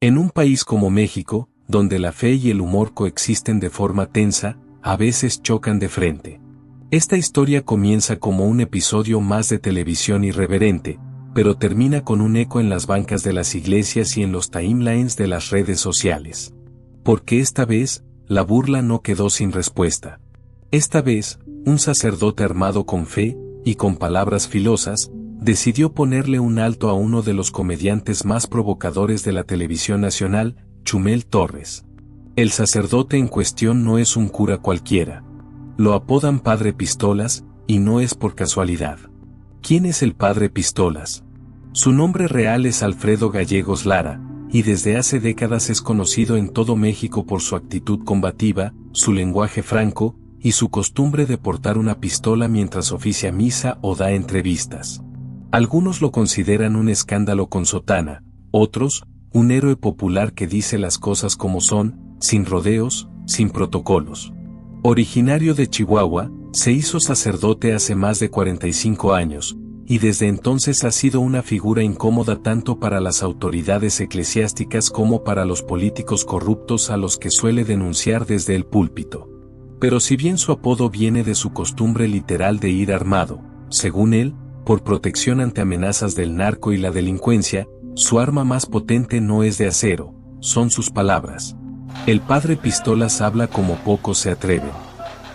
En un país como México, donde la fe y el humor coexisten de forma tensa, a veces chocan de frente. Esta historia comienza como un episodio más de televisión irreverente, pero termina con un eco en las bancas de las iglesias y en los timelines de las redes sociales. Porque esta vez, la burla no quedó sin respuesta. Esta vez, un sacerdote armado con fe y con palabras filosas, decidió ponerle un alto a uno de los comediantes más provocadores de la televisión nacional, Chumel Torres. El sacerdote en cuestión no es un cura cualquiera. Lo apodan Padre Pistolas, y no es por casualidad. ¿Quién es el Padre Pistolas? Su nombre real es Alfredo Gallegos Lara, y desde hace décadas es conocido en todo México por su actitud combativa, su lenguaje franco, y su costumbre de portar una pistola mientras oficia misa o da entrevistas. Algunos lo consideran un escándalo con sotana, otros, un héroe popular que dice las cosas como son, sin rodeos, sin protocolos. Originario de Chihuahua, se hizo sacerdote hace más de 45 años, y desde entonces ha sido una figura incómoda tanto para las autoridades eclesiásticas como para los políticos corruptos a los que suele denunciar desde el púlpito. Pero si bien su apodo viene de su costumbre literal de ir armado, según él, por protección ante amenazas del narco y la delincuencia, su arma más potente no es de acero, son sus palabras. El Padre Pistolas habla como pocos se atreven.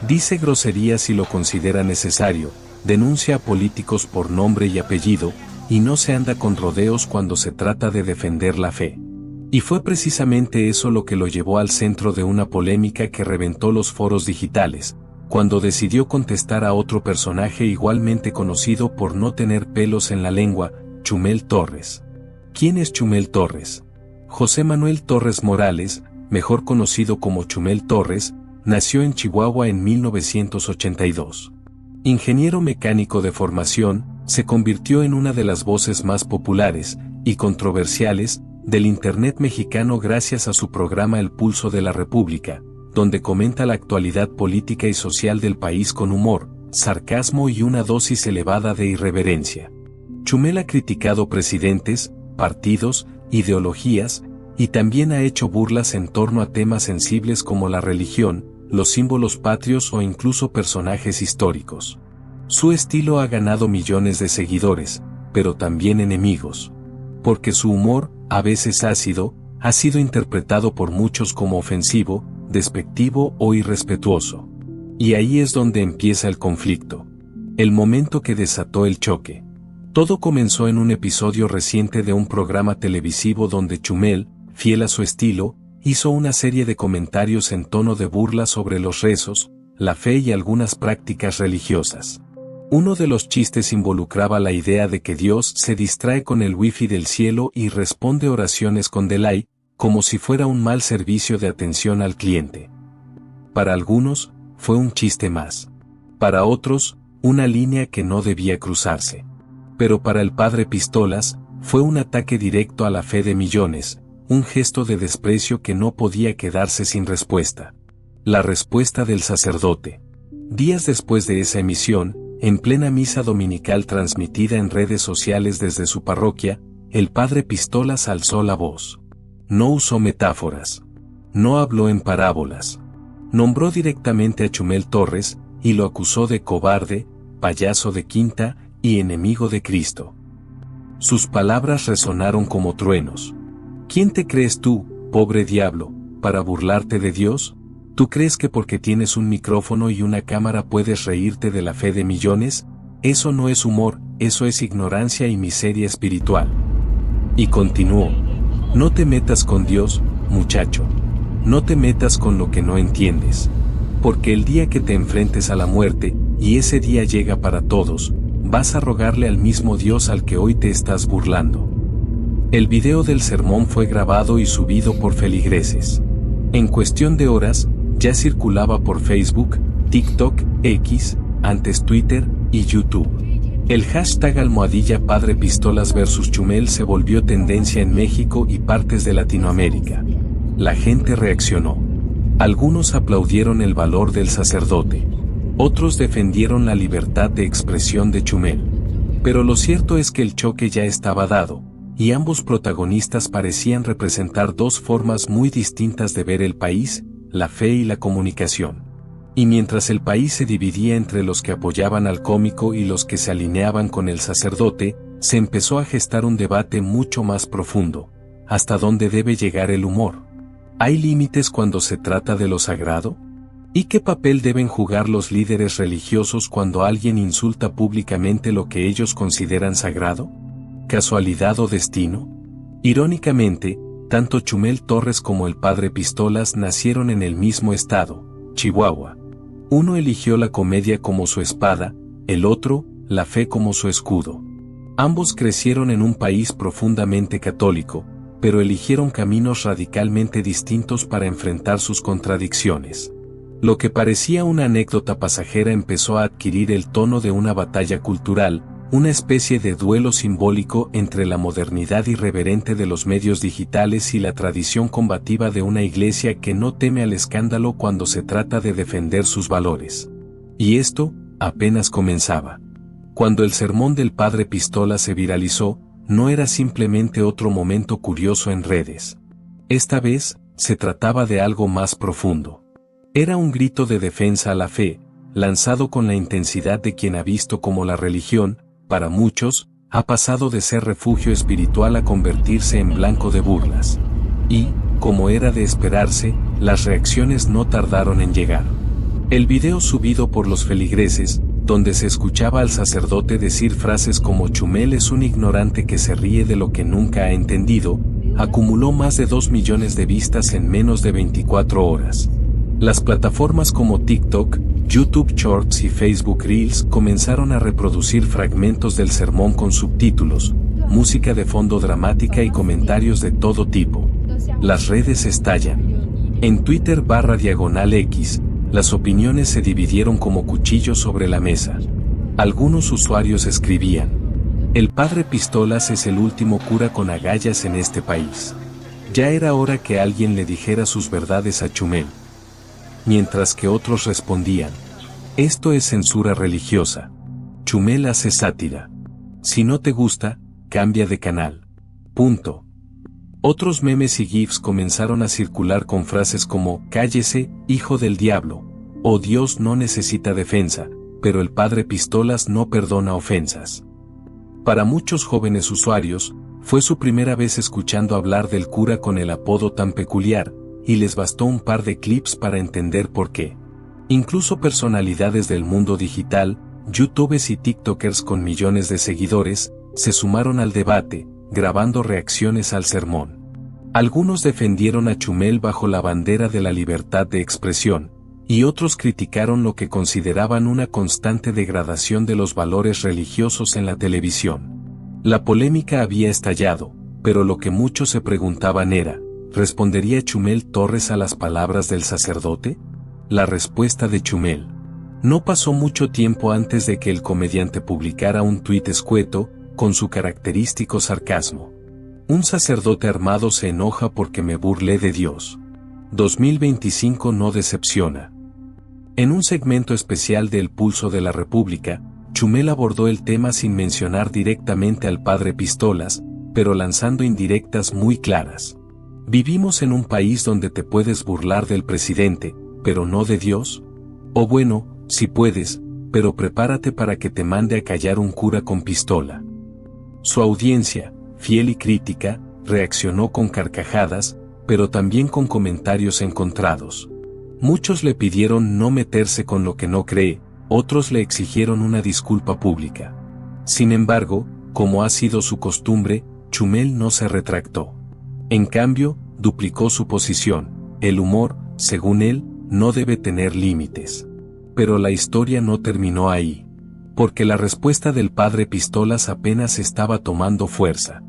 Dice groserías si lo considera necesario, denuncia a políticos por nombre y apellido, y no se anda con rodeos cuando se trata de defender la fe. Y fue precisamente eso lo que lo llevó al centro de una polémica que reventó los foros digitales, cuando decidió contestar a otro personaje igualmente conocido por no tener pelos en la lengua, Chumel Torres. ¿Quién es Chumel Torres? José Manuel Torres Morales, mejor conocido como Chumel Torres, nació en Chihuahua en 1982. Ingeniero mecánico de formación, se convirtió en una de las voces más populares y controversiales del Internet mexicano gracias a su programa El Pulso de la República, donde comenta la actualidad política y social del país con humor, sarcasmo y una dosis elevada de irreverencia. Chumel ha criticado presidentes, partidos, ideologías, y también ha hecho burlas en torno a temas sensibles como la religión, los símbolos patrios o incluso personajes históricos. Su estilo ha ganado millones de seguidores, pero también enemigos. Porque su humor, a veces ácido, ha sido interpretado por muchos como ofensivo, despectivo o irrespetuoso. Y ahí es donde empieza el conflicto. El momento que desató el choque. Todo comenzó en un episodio reciente de un programa televisivo donde Chumel, fiel a su estilo, hizo una serie de comentarios en tono de burla sobre los rezos, la fe y algunas prácticas religiosas. Uno de los chistes involucraba la idea de que Dios se distrae con el wifi del cielo y responde oraciones con delay, como si fuera un mal servicio de atención al cliente. Para algunos, fue un chiste más. Para otros, una línea que no debía cruzarse. Pero para el Padre Pistolas, fue un ataque directo a la fe de millones, un gesto de desprecio que no podía quedarse sin respuesta. La respuesta del sacerdote. Días después de esa emisión, en plena misa dominical transmitida en redes sociales desde su parroquia, el Padre Pistolas alzó la voz. No usó metáforas. No habló en parábolas. Nombró directamente a Chumel Torres, y lo acusó de cobarde, payaso de quinta, y enemigo de Cristo. Sus palabras resonaron como truenos. ¿Quién te crees tú, pobre diablo, para burlarte de Dios? ¿Tú crees que porque tienes un micrófono y una cámara puedes reírte de la fe de millones? Eso no es humor, eso es ignorancia y miseria espiritual. Y continuó. No te metas con Dios, muchacho. No te metas con lo que no entiendes. Porque el día que te enfrentes a la muerte, y ese día llega para todos, vas a rogarle al mismo Dios al que hoy te estás burlando. El video del sermón fue grabado y subido por feligreses. En cuestión de horas, ya circulaba por Facebook, TikTok, X, antes Twitter y YouTube. El hashtag #Padre Pistolas vs Chumel se volvió tendencia en México y partes de Latinoamérica. La gente reaccionó. Algunos aplaudieron el valor del sacerdote. Otros defendieron la libertad de expresión de Chumel. Pero lo cierto es que el choque ya estaba dado, y ambos protagonistas parecían representar dos formas muy distintas de ver el país, la fe y la comunicación. Y mientras el país se dividía entre los que apoyaban al cómico y los que se alineaban con el sacerdote, se empezó a gestar un debate mucho más profundo. ¿Hasta dónde debe llegar el humor? ¿Hay límites cuando se trata de lo sagrado? ¿Y qué papel deben jugar los líderes religiosos cuando alguien insulta públicamente lo que ellos consideran sagrado? ¿Casualidad o destino? Irónicamente, tanto Chumel Torres como el padre Pistolas nacieron en el mismo estado, Chihuahua. Uno eligió la comedia como su espada, el otro, la fe como su escudo. Ambos crecieron en un país profundamente católico, pero eligieron caminos radicalmente distintos para enfrentar sus contradicciones. Lo que parecía una anécdota pasajera empezó a adquirir el tono de una batalla cultural, una especie de duelo simbólico entre la modernidad irreverente de los medios digitales y la tradición combativa de una iglesia que no teme al escándalo cuando se trata de defender sus valores. Y esto, apenas comenzaba. Cuando el sermón del padre Pistola se viralizó, no era simplemente otro momento curioso en redes. Esta vez, se trataba de algo más profundo. Era un grito de defensa a la fe, lanzado con la intensidad de quien ha visto cómo la religión, para muchos, ha pasado de ser refugio espiritual a convertirse en blanco de burlas. Y, como era de esperarse, las reacciones no tardaron en llegar. El video subido por los feligreses, donde se escuchaba al sacerdote decir frases como Chumel es un ignorante que se ríe de lo que nunca ha entendido, acumuló más de 2 millones de vistas en menos de 24 horas. Las plataformas como TikTok, YouTube Shorts y Facebook Reels comenzaron a reproducir fragmentos del sermón con subtítulos, música de fondo dramática y comentarios de todo tipo. Las redes estallan. En Twitter/X, las opiniones se dividieron como cuchillos sobre la mesa. Algunos usuarios escribían: el padre Pistolas es el último cura con agallas en este país. Ya era hora que alguien le dijera sus verdades a Chumel. Mientras que otros respondían: esto es censura religiosa. Chumel hace sátira. Si no te gusta, cambia de canal. Punto. Otros memes y GIFs comenzaron a circular con frases como cállese, hijo del diablo, o Dios no necesita defensa, pero el padre Pistolas no perdona ofensas. Para muchos jóvenes usuarios, fue su primera vez escuchando hablar del cura con el apodo tan peculiar, y les bastó un par de clips para entender por qué. Incluso personalidades del mundo digital, youtubers y tiktokers con millones de seguidores, se sumaron al debate, grabando reacciones al sermón. Algunos defendieron a Chumel bajo la bandera de la libertad de expresión, y otros criticaron lo que consideraban una constante degradación de los valores religiosos en la televisión. La polémica había estallado, pero lo que muchos se preguntaban era: ¿respondería Chumel Torres a las palabras del sacerdote? La respuesta de Chumel. No pasó mucho tiempo antes de que el comediante publicara un tuit escueto, con su característico sarcasmo. Un sacerdote armado se enoja porque me burlé de Dios. 2025 no decepciona. En un segmento especial de El Pulso de la República, Chumel abordó el tema sin mencionar directamente al padre Pistolas, pero lanzando indirectas muy claras. ¿Vivimos en un país donde te puedes burlar del presidente, pero no de Dios? O bueno, si puedes, pero prepárate para que te mande a callar un cura con pistola. Su audiencia, fiel y crítica, reaccionó con carcajadas, pero también con comentarios encontrados. Muchos le pidieron no meterse con lo que no cree, otros le exigieron una disculpa pública. Sin embargo, como ha sido su costumbre, Chumel no se retractó. En cambio, duplicó su posición: el humor, según él, no debe tener límites. Pero la historia no terminó ahí. Porque la respuesta del padre Pistolas apenas estaba tomando fuerza.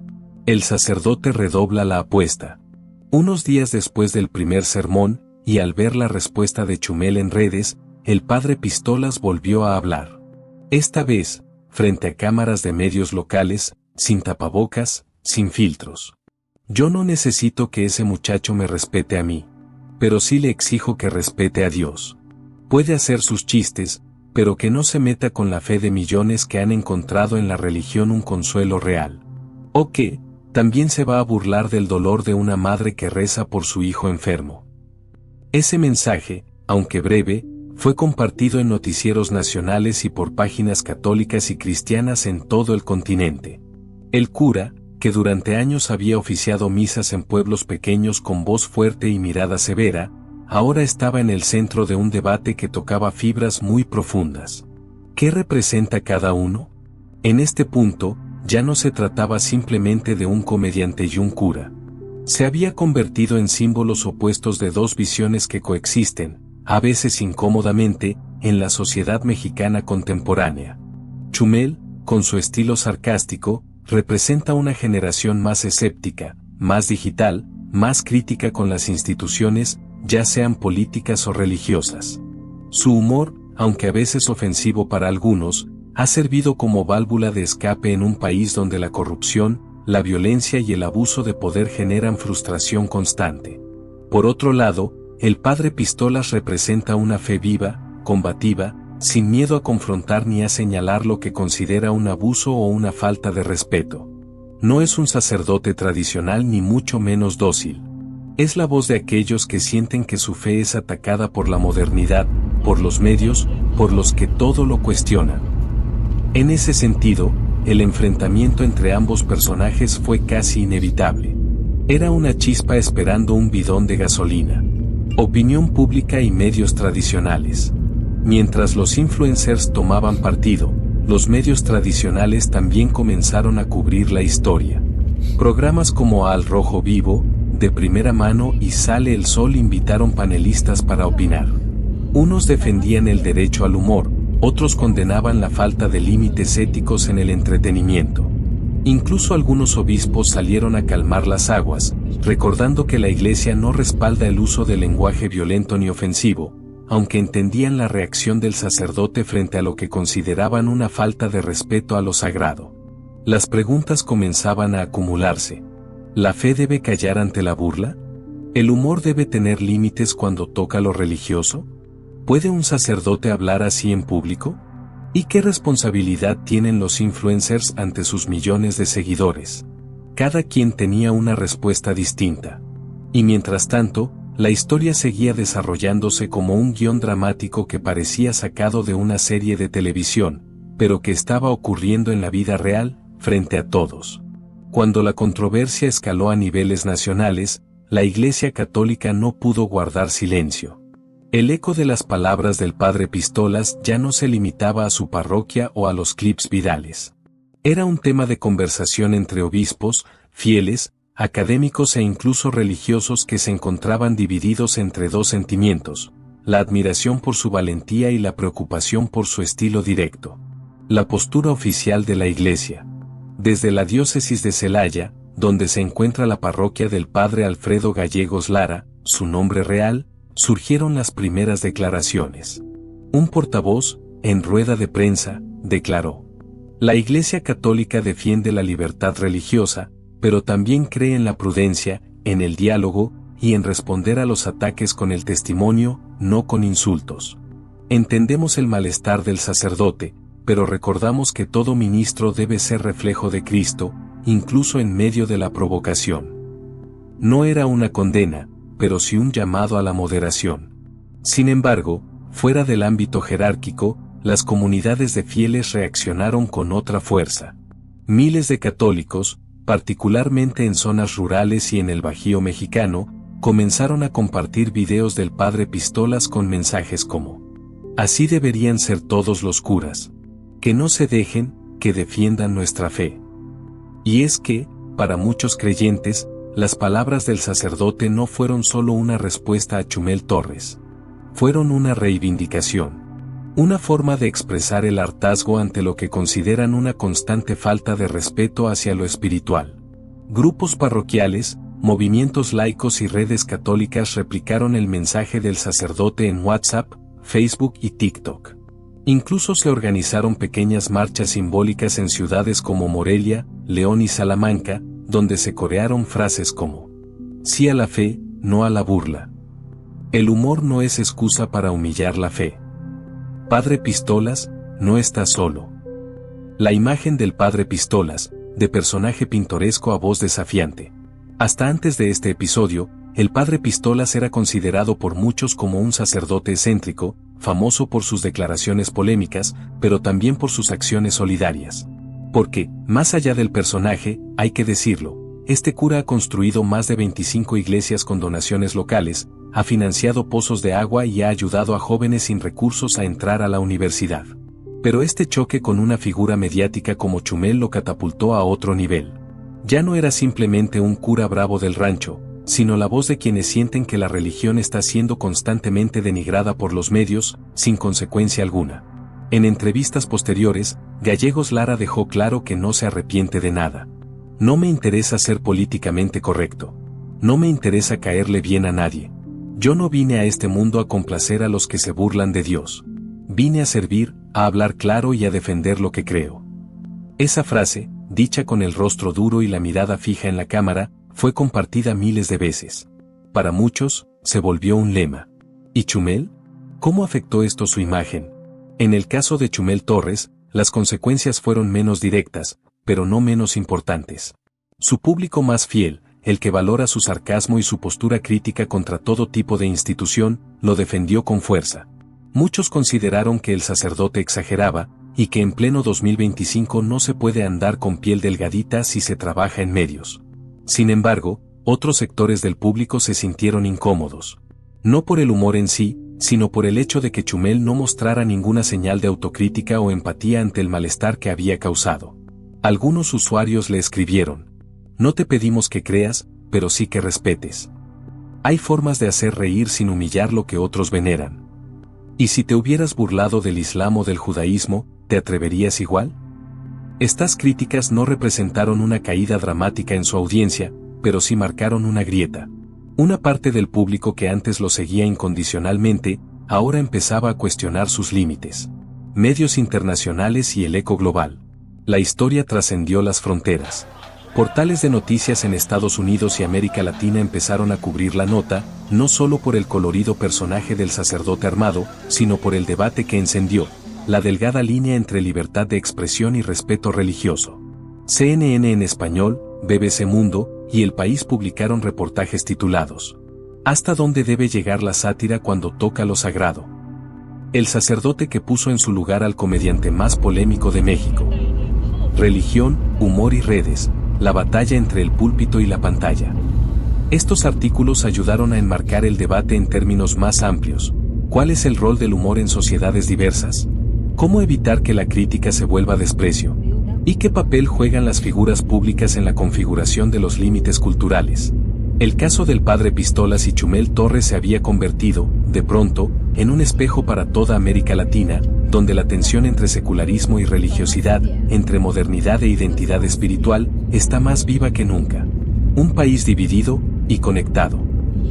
El sacerdote redobla la apuesta. Unos días después del primer sermón, y al ver la respuesta de Chumel en redes, el padre Pistolas volvió a hablar. Esta vez, frente a cámaras de medios locales, sin tapabocas, sin filtros. Yo no necesito que ese muchacho me respete a mí. Pero sí le exijo que respete a Dios. Puede hacer sus chistes, pero que no se meta con la fe de millones que han encontrado en la religión un consuelo real. O que, también se va a burlar del dolor de una madre que reza por su hijo enfermo. Ese mensaje, aunque breve, fue compartido en noticieros nacionales y por páginas católicas y cristianas en todo el continente. El cura, que durante años había oficiado misas en pueblos pequeños con voz fuerte y mirada severa, ahora estaba en el centro de un debate que tocaba fibras muy profundas. ¿Qué representa cada uno? En este punto, ya no se trataba simplemente de un comediante y un cura. Se había convertido en símbolos opuestos de dos visiones que coexisten, a veces incómodamente, en la sociedad mexicana contemporánea. Chumel, con su estilo sarcástico, representa una generación más escéptica, más digital, más crítica con las instituciones, ya sean políticas o religiosas. Su humor, aunque a veces ofensivo para algunos, ha servido como válvula de escape en un país donde la corrupción, la violencia y el abuso de poder generan frustración constante. Por otro lado, el padre Pistolas representa una fe viva, combativa, sin miedo a confrontar ni a señalar lo que considera un abuso o una falta de respeto. No es un sacerdote tradicional ni mucho menos dócil. Es la voz de aquellos que sienten que su fe es atacada por la modernidad, por los medios, por los que todo lo cuestionan. En ese sentido, el enfrentamiento entre ambos personajes fue casi inevitable. Era una chispa esperando un bidón de gasolina. Opinión pública y medios tradicionales. Mientras los influencers tomaban partido, los medios tradicionales también comenzaron a cubrir la historia. Programas como Al Rojo Vivo, De Primera Mano y Sale el Sol invitaron panelistas para opinar. Unos defendían el derecho al humor, otros condenaban la falta de límites éticos en el entretenimiento. Incluso algunos obispos salieron a calmar las aguas, recordando que la Iglesia no respalda el uso del lenguaje violento ni ofensivo, aunque entendían la reacción del sacerdote frente a lo que consideraban una falta de respeto a lo sagrado. Las preguntas comenzaban a acumularse. ¿La fe debe callar ante la burla? ¿El humor debe tener límites cuando toca lo religioso? ¿Puede un sacerdote hablar así en público? ¿Y qué responsabilidad tienen los influencers ante sus millones de seguidores? Cada quien tenía una respuesta distinta. Y mientras tanto, la historia seguía desarrollándose como un guión dramático que parecía sacado de una serie de televisión, pero que estaba ocurriendo en la vida real, frente a todos. Cuando la controversia escaló a niveles nacionales, la Iglesia Católica no pudo guardar silencio. El eco de las palabras del padre Pistolas ya no se limitaba a su parroquia o a los clips virales. Era un tema de conversación entre obispos, fieles, académicos e incluso religiosos que se encontraban divididos entre dos sentimientos, la admiración por su valentía y la preocupación por su estilo directo. La postura oficial de la Iglesia. Desde la diócesis de Celaya, donde se encuentra la parroquia del padre Alfredo Gallegos Lara, su nombre real, surgieron las primeras declaraciones. Un portavoz, en rueda de prensa, declaró: la Iglesia Católica defiende la libertad religiosa, pero también cree en la prudencia, en el diálogo, y en responder a los ataques con el testimonio, no con insultos. Entendemos el malestar del sacerdote, pero recordamos que todo ministro debe ser reflejo de Cristo, incluso en medio de la provocación. No era una condena, pero sí un llamado a la moderación. Sin embargo, fuera del ámbito jerárquico, las comunidades de fieles reaccionaron con otra fuerza. Miles de católicos, particularmente en zonas rurales y en el Bajío mexicano, comenzaron a compartir videos del padre Pistolas con mensajes como: así deberían ser todos los curas. Que no se dejen, que defiendan nuestra fe. Y es que, para muchos creyentes, las palabras del sacerdote no fueron solo una respuesta a Chumel Torres. Fueron una reivindicación. Una forma de expresar el hartazgo ante lo que consideran una constante falta de respeto hacia lo espiritual. Grupos parroquiales, movimientos laicos y redes católicas replicaron el mensaje del sacerdote en WhatsApp, Facebook y TikTok. Incluso se organizaron pequeñas marchas simbólicas en ciudades como Morelia, León y Salamanca, donde se corearon frases como: sí a la fe, no a la burla. El humor no es excusa para humillar la fe. Padre Pistolas, no está solo. La imagen del padre Pistolas, de personaje pintoresco a voz desafiante. Hasta antes de este episodio, el padre Pistolas era considerado por muchos como un sacerdote excéntrico, famoso por sus declaraciones polémicas, pero también por sus acciones solidarias. Porque, más allá del personaje, hay que decirlo, este cura ha construido más de 25 iglesias con donaciones locales, ha financiado pozos de agua y ha ayudado a jóvenes sin recursos a entrar a la universidad. Pero este choque con una figura mediática como Chumel lo catapultó a otro nivel. Ya no era simplemente un cura bravo del rancho, sino la voz de quienes sienten que la religión está siendo constantemente denigrada por los medios, sin consecuencia alguna. En entrevistas posteriores, Gallegos Lara dejó claro que no se arrepiente de nada. No me interesa ser políticamente correcto. No me interesa caerle bien a nadie. Yo no vine a este mundo a complacer a los que se burlan de Dios. Vine a servir, a hablar claro y a defender lo que creo. Esa frase, dicha con el rostro duro y la mirada fija en la cámara, fue compartida miles de veces. Para muchos, se volvió un lema. ¿Y Chumel? ¿Cómo afectó esto su imagen? En el caso de Chumel Torres, las consecuencias fueron menos directas, pero no menos importantes. Su público más fiel, el que valora su sarcasmo y su postura crítica contra todo tipo de institución, lo defendió con fuerza. Muchos consideraron que el sacerdote exageraba, y que en pleno 2025 no se puede andar con piel delgadita si se trabaja en medios. Sin embargo, otros sectores del público se sintieron incómodos. No por el humor en sí, sino por el hecho de que Chumel no mostrara ninguna señal de autocrítica o empatía ante el malestar que había causado. Algunos usuarios le escribieron: no te pedimos que creas, pero sí que respetes. Hay formas de hacer reír sin humillar lo que otros veneran. ¿Y si te hubieras burlado del Islam o del judaísmo, te atreverías igual? Estas críticas no representaron una caída dramática en su audiencia, pero sí marcaron una grieta. Una parte del público que antes lo seguía incondicionalmente, ahora empezaba a cuestionar sus límites. Medios internacionales y el eco global. La historia trascendió las fronteras. Portales de noticias en Estados Unidos y América Latina empezaron a cubrir la nota, no solo por el colorido personaje del sacerdote armado, sino por el debate que encendió, la delgada línea entre libertad de expresión y respeto religioso. CNN en español, BBC Mundo y El País publicaron reportajes titulados: ¿hasta dónde debe llegar la sátira cuando toca lo sagrado? El sacerdote que puso en su lugar al comediante más polémico de México. Religión, humor y redes, la batalla entre el púlpito y la pantalla. Estos artículos ayudaron a enmarcar el debate en términos más amplios. ¿Cuál es el rol del humor en sociedades diversas? ¿Cómo evitar que la crítica se vuelva desprecio? ¿Y qué papel juegan las figuras públicas en la configuración de los límites culturales? El caso del padre Pistolas y Chumel Torres se había convertido, de pronto, en un espejo para toda América Latina, donde la tensión entre secularismo y religiosidad, entre modernidad e identidad espiritual, está más viva que nunca. Un país dividido y conectado.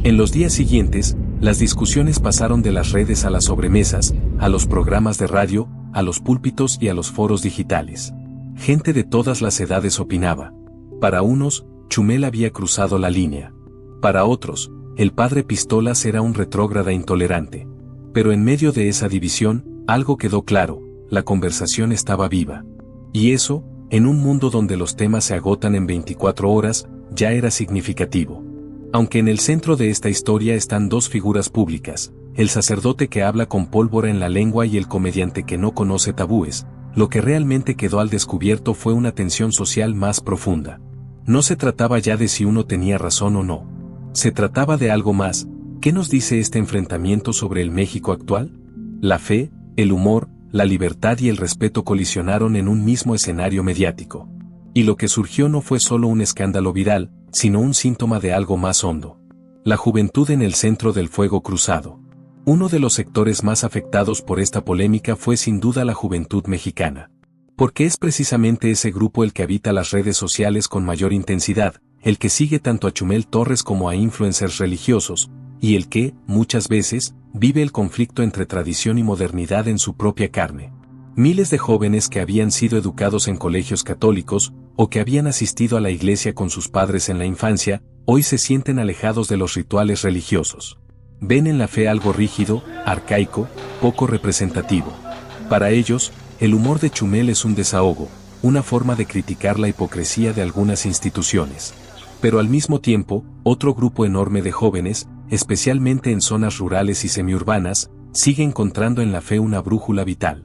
En los días siguientes, las discusiones pasaron de las redes a las sobremesas, a los programas de radio, a los púlpitos y a los foros digitales. Gente de todas las edades opinaba. Para unos, Chumel había cruzado la línea. Para otros, el padre Pistolas era un retrógrada intolerante. Pero en medio de esa división, algo quedó claro: la conversación estaba viva. Y eso, en un mundo donde los temas se agotan en 24 horas, ya era significativo. Aunque en el centro de esta historia están dos figuras públicas, el sacerdote que habla con pólvora en la lengua y el comediante que no conoce tabúes, lo que realmente quedó al descubierto fue una tensión social más profunda. No se trataba ya de si uno tenía razón o no. Se trataba de algo más. ¿Qué nos dice este enfrentamiento sobre el México actual? La fe, el humor, la libertad y el respeto colisionaron en un mismo escenario mediático. Y lo que surgió no fue solo un escándalo viral, sino un síntoma de algo más hondo. La juventud en el centro del fuego cruzado. Uno de los sectores más afectados por esta polémica fue sin duda la juventud mexicana. Porque es precisamente ese grupo el que habita las redes sociales con mayor intensidad, el que sigue tanto a Chumel Torres como a influencers religiosos, y el que, muchas veces, vive el conflicto entre tradición y modernidad en su propia carne. Miles de jóvenes que habían sido educados en colegios católicos, o que habían asistido a la iglesia con sus padres en la infancia, hoy se sienten alejados de los rituales religiosos. Ven en la fe algo rígido, arcaico, poco representativo. Para ellos, el humor de Chumel es un desahogo, una forma de criticar la hipocresía de algunas instituciones. Pero al mismo tiempo, otro grupo enorme de jóvenes, especialmente en zonas rurales y semiurbanas, sigue encontrando en la fe una brújula vital.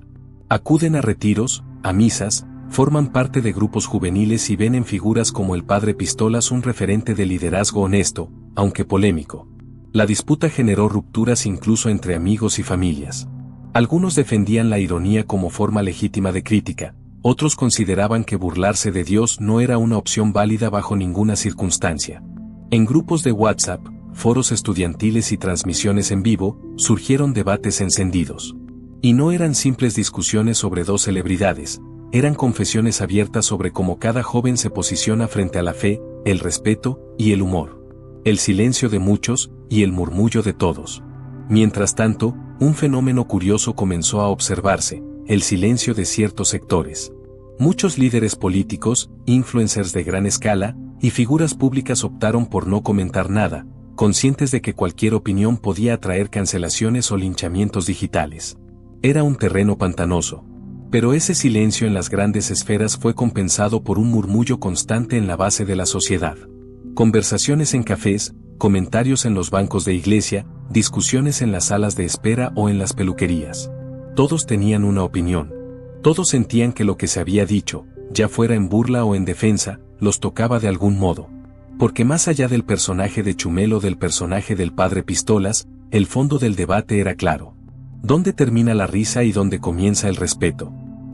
Acuden a retiros, a misas, forman parte de grupos juveniles y ven en figuras como el Padre Pistolas un referente de liderazgo honesto, aunque polémico. La disputa generó rupturas incluso entre amigos y familias. Algunos defendían la ironía como forma legítima de crítica, otros consideraban que burlarse de Dios no era una opción válida bajo ninguna circunstancia. En grupos de WhatsApp, foros estudiantiles y transmisiones en vivo, surgieron debates encendidos. Y no eran simples discusiones sobre dos celebridades, eran confesiones abiertas sobre cómo cada joven se posiciona frente a la fe, el respeto y el humor. El silencio de muchos y el murmullo de todos. Mientras tanto, un fenómeno curioso comenzó a observarse, el silencio de ciertos sectores. Muchos líderes políticos, influencers de gran escala, y figuras públicas optaron por no comentar nada, conscientes de que cualquier opinión podía atraer cancelaciones o linchamientos digitales. Era un terreno pantanoso. Pero ese silencio en las grandes esferas fue compensado por un murmullo constante en la base de la sociedad. Conversaciones en cafés, comentarios en los bancos de iglesia, discusiones en las salas de espera o en las peluquerías. Todos tenían una opinión. Todos sentían que lo que se había dicho, ya fuera en burla o en defensa, los tocaba de algún modo. Porque más allá del personaje de Chumel o del personaje del Padre Pistolas, el fondo del debate era claro. ¿Dónde termina la risa y dónde comienza el respeto?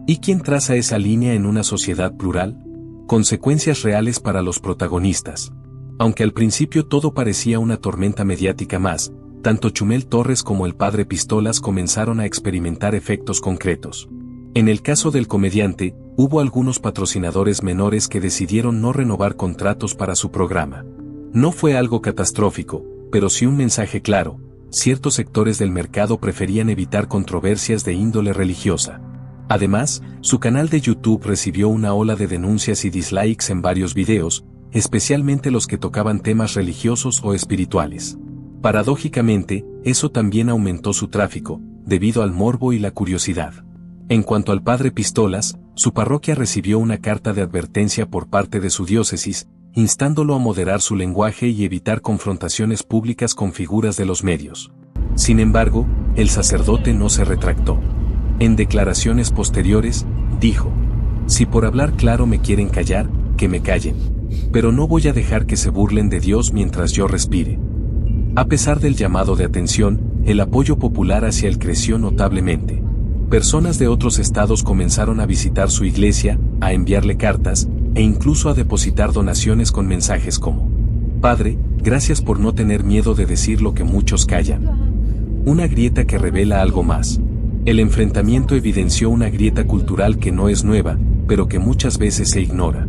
¿Y quién traza esa línea en una sociedad plural? Consecuencias reales para los protagonistas. Aunque al principio todo parecía una tormenta mediática más, tanto Chumel Torres como el Padre Pistolas comenzaron a experimentar efectos concretos. En el caso del comediante, hubo algunos patrocinadores menores que decidieron no renovar contratos para su programa. No fue algo catastrófico, pero sí un mensaje claro: ciertos sectores del mercado preferían evitar controversias de índole religiosa. Además, su canal de YouTube recibió una ola de denuncias y dislikes en varios videos, especialmente los que tocaban temas religiosos o espirituales. Paradójicamente, eso también aumentó su tráfico, debido al morbo y la curiosidad. En cuanto al Padre Pistolas, su parroquia recibió una carta de advertencia por parte de su diócesis, instándolo a moderar su lenguaje y evitar confrontaciones públicas con figuras de los medios. Sin embargo, el sacerdote no se retractó. En declaraciones posteriores, dijo: si por hablar claro me quieren callar, que me callen. Pero no voy a dejar que se burlen de Dios mientras yo respire. A pesar del llamado de atención, el apoyo popular hacia él creció notablemente. Personas de otros estados comenzaron a visitar su iglesia, a enviarle cartas, e incluso a depositar donaciones con mensajes como: Padre, gracias por no tener miedo de decir lo que muchos callan. Una grieta que revela algo más. El enfrentamiento evidenció una grieta cultural que no es nueva, pero que muchas veces se ignora.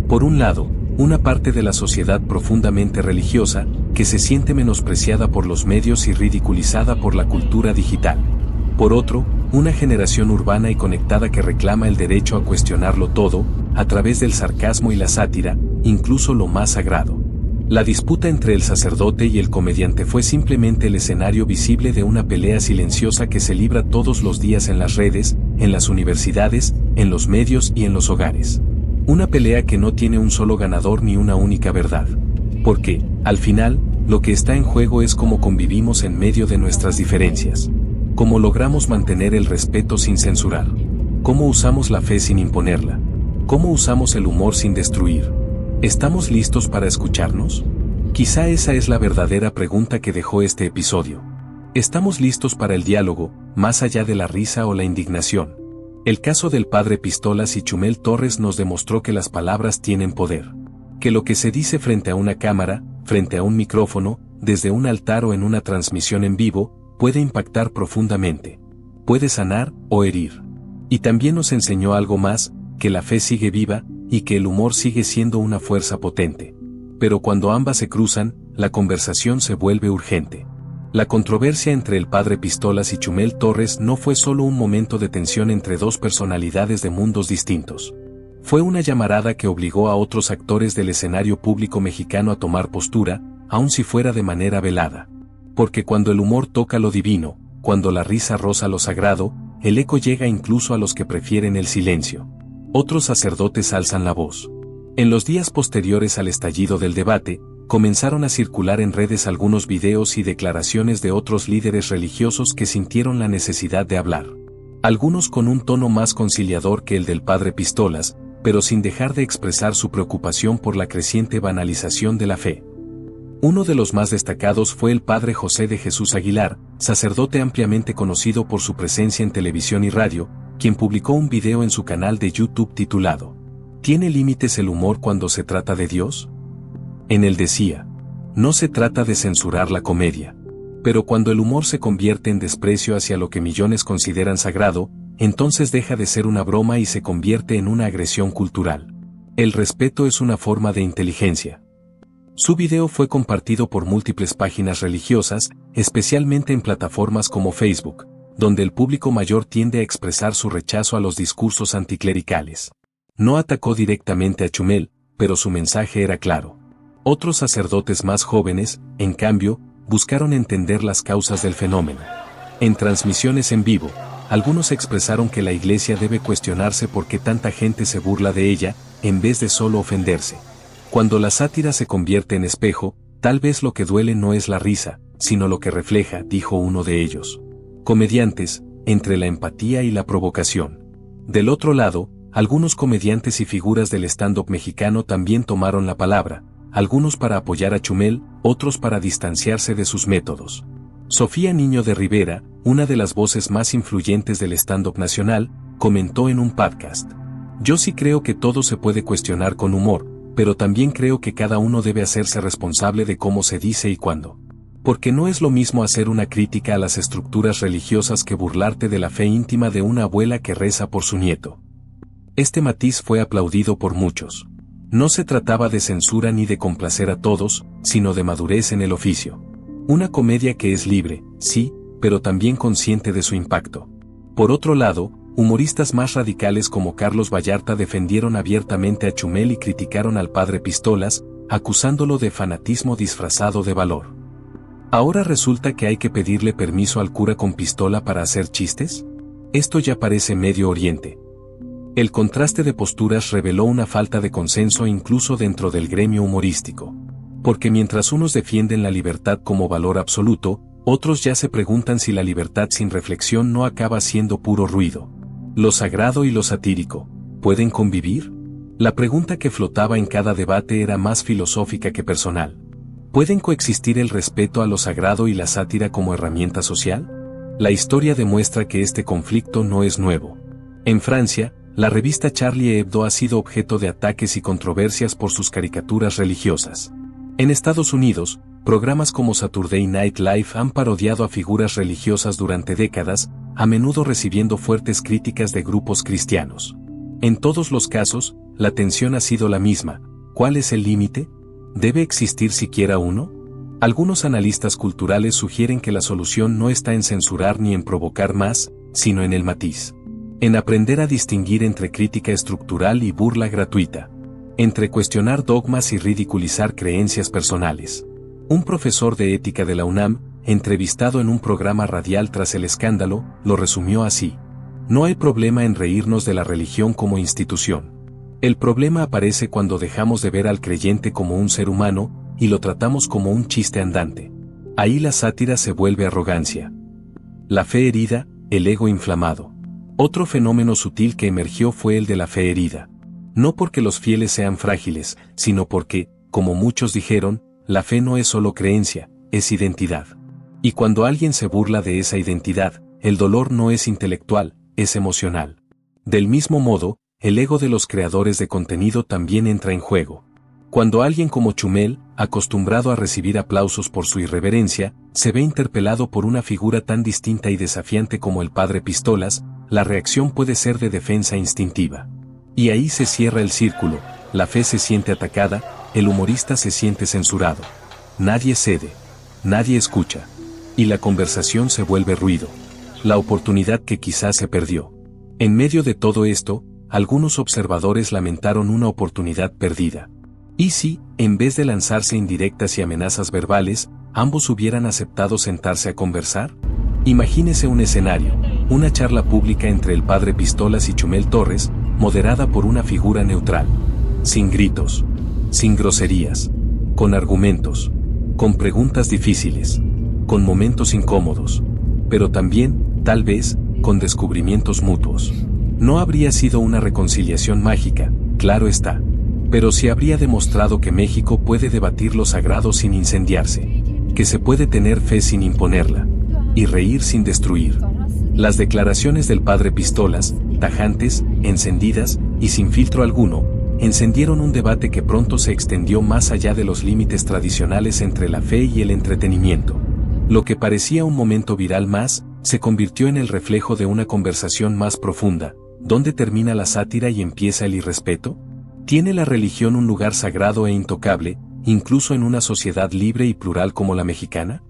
Por un lado, una parte de la sociedad profundamente religiosa, que se siente menospreciada por los medios y ridiculizada por la cultura digital. Por otro, una generación urbana y conectada que reclama el derecho a cuestionarlo todo, a través del sarcasmo y la sátira, incluso lo más sagrado. La disputa entre el sacerdote y el comediante fue simplemente el escenario visible de una pelea silenciosa que se libra todos los días en las redes, en las universidades, en los medios y en los hogares. Una pelea que no tiene un solo ganador ni una única verdad. Porque, al final, lo que está en juego es cómo convivimos en medio de nuestras diferencias. Cómo logramos mantener el respeto sin censurar. Cómo usamos la fe sin imponerla. Cómo usamos el humor sin destruir. ¿Estamos listos para escucharnos? Quizá esa es la verdadera pregunta que dejó este episodio. ¿Estamos listos para el diálogo, más allá de la risa o la indignación? El caso del Padre Pistolas y Chumel Torres nos demostró que las palabras tienen poder. Que lo que se dice frente a una cámara, frente a un micrófono, desde un altar o en una transmisión en vivo, puede impactar profundamente. Puede sanar o herir. Y también nos enseñó algo más, que la fe sigue viva, y que el humor sigue siendo una fuerza potente. Pero cuando ambas se cruzan, la conversación se vuelve urgente. La controversia entre el Padre Pistolas y Chumel Torres no fue solo un momento de tensión entre dos personalidades de mundos distintos. Fue una llamarada que obligó a otros actores del escenario público mexicano a tomar postura, aun si fuera de manera velada. Porque cuando el humor toca lo divino, cuando la risa roza lo sagrado, el eco llega incluso a los que prefieren el silencio. Otros sacerdotes alzan la voz. En los días posteriores al estallido del debate, comenzaron a circular en redes algunos videos y declaraciones de otros líderes religiosos que sintieron la necesidad de hablar. Algunos con un tono más conciliador que el del padre Pistolas, pero sin dejar de expresar su preocupación por la creciente banalización de la fe. Uno de los más destacados fue el padre José de Jesús Aguilar, sacerdote ampliamente conocido por su presencia en televisión y radio, quien publicó un video en su canal de YouTube titulado ¿Tiene límites el humor cuando se trata de Dios? En él decía, no se trata de censurar la comedia. Pero cuando el humor se convierte en desprecio hacia lo que millones consideran sagrado, entonces deja de ser una broma y se convierte en una agresión cultural. El respeto es una forma de inteligencia. Su video fue compartido por múltiples páginas religiosas, especialmente en plataformas como Facebook, donde el público mayor tiende a expresar su rechazo a los discursos anticlericales. No atacó directamente a Chumel, pero su mensaje era claro. Otros sacerdotes más jóvenes, en cambio, buscaron entender las causas del fenómeno. En transmisiones en vivo, algunos expresaron que la Iglesia debe cuestionarse por qué tanta gente se burla de ella, en vez de solo ofenderse. Cuando la sátira se convierte en espejo, tal vez lo que duele no es la risa, sino lo que refleja, dijo uno de ellos. Comediantes, entre la empatía y la provocación. Del otro lado, algunos comediantes y figuras del stand-up mexicano también tomaron la palabra, algunos para apoyar a Chumel, otros para distanciarse de sus métodos. Sofía Niño de Rivera, una de las voces más influyentes del stand-up nacional, comentó en un podcast: yo sí creo que todo se puede cuestionar con humor, pero también creo que cada uno debe hacerse responsable de cómo se dice y cuándo. Porque no es lo mismo hacer una crítica a las estructuras religiosas que burlarte de la fe íntima de una abuela que reza por su nieto. Este matiz fue aplaudido por muchos. No se trataba de censura ni de complacer a todos, sino de madurez en el oficio. Una comedia que es libre, sí, pero también consciente de su impacto. Por otro lado, humoristas más radicales como Carlos Vallarta defendieron abiertamente a Chumel y criticaron al padre Pistolas, acusándolo de fanatismo disfrazado de valor. ¿Ahora resulta que hay que pedirle permiso al cura con pistola para hacer chistes? Esto ya parece Medio Oriente. El contraste de posturas reveló una falta de consenso incluso dentro del gremio humorístico. Porque mientras unos defienden la libertad como valor absoluto, otros ya se preguntan si la libertad sin reflexión no acaba siendo puro ruido. ¿Lo sagrado y lo satírico pueden convivir? La pregunta que flotaba en cada debate era más filosófica que personal. ¿Pueden coexistir el respeto a lo sagrado y la sátira como herramienta social? La historia demuestra que este conflicto no es nuevo. En Francia, la revista Charlie Hebdo ha sido objeto de ataques y controversias por sus caricaturas religiosas. En Estados Unidos, programas como Saturday Night Live han parodiado a figuras religiosas durante décadas, a menudo recibiendo fuertes críticas de grupos cristianos. En todos los casos, la tensión ha sido la misma. ¿Cuál es el límite? ¿Debe existir siquiera uno? Algunos analistas culturales sugieren que la solución no está en censurar ni en provocar más, sino en el matiz. En aprender a distinguir entre crítica estructural y burla gratuita. Entre cuestionar dogmas y ridiculizar creencias personales. Un profesor de ética de la UNAM, entrevistado en un programa radial tras el escándalo, lo resumió así: no hay problema en reírnos de la religión como institución. El problema aparece cuando dejamos de ver al creyente como un ser humano, y lo tratamos como un chiste andante. Ahí la sátira se vuelve arrogancia. La fe herida, el ego inflamado. Otro fenómeno sutil que emergió fue el de la fe herida. No porque los fieles sean frágiles, sino porque, como muchos dijeron, la fe no es solo creencia, es identidad. Y cuando alguien se burla de esa identidad, el dolor no es intelectual, es emocional. Del mismo modo, el ego de los creadores de contenido también entra en juego. Cuando alguien como Chumel, acostumbrado a recibir aplausos por su irreverencia, se ve interpelado por una figura tan distinta y desafiante como el padre Pistolas, la reacción puede ser de defensa instintiva. Y ahí se cierra el círculo, la fe se siente atacada, el humorista se siente censurado. Nadie cede, nadie escucha. Y la conversación se vuelve ruido. La oportunidad que quizás se perdió. En medio de todo esto, algunos observadores lamentaron una oportunidad perdida. ¿Y si, en vez de lanzarse indirectas y amenazas verbales, ambos hubieran aceptado sentarse a conversar? Imagínese un escenario, una charla pública entre el padre Pistolas y Chumel Torres, moderada por una figura neutral. Sin gritos. Sin groserías. Con argumentos. Con preguntas difíciles. Con momentos incómodos. Pero también, tal vez, con descubrimientos mutuos. No habría sido una reconciliación mágica, claro está. Pero sí habría demostrado que México puede debatir lo sagrado sin incendiarse. Que se puede tener fe sin imponerla. Y reír sin destruir. Las declaraciones del padre Pistolas, tajantes, encendidas, y sin filtro alguno, encendieron un debate que pronto se extendió más allá de los límites tradicionales entre la fe y el entretenimiento. Lo que parecía un momento viral más, se convirtió en el reflejo de una conversación más profunda. ¿Dónde termina la sátira y empieza el irrespeto? ¿Tiene la religión un lugar sagrado e intocable, incluso en una sociedad libre y plural como la mexicana?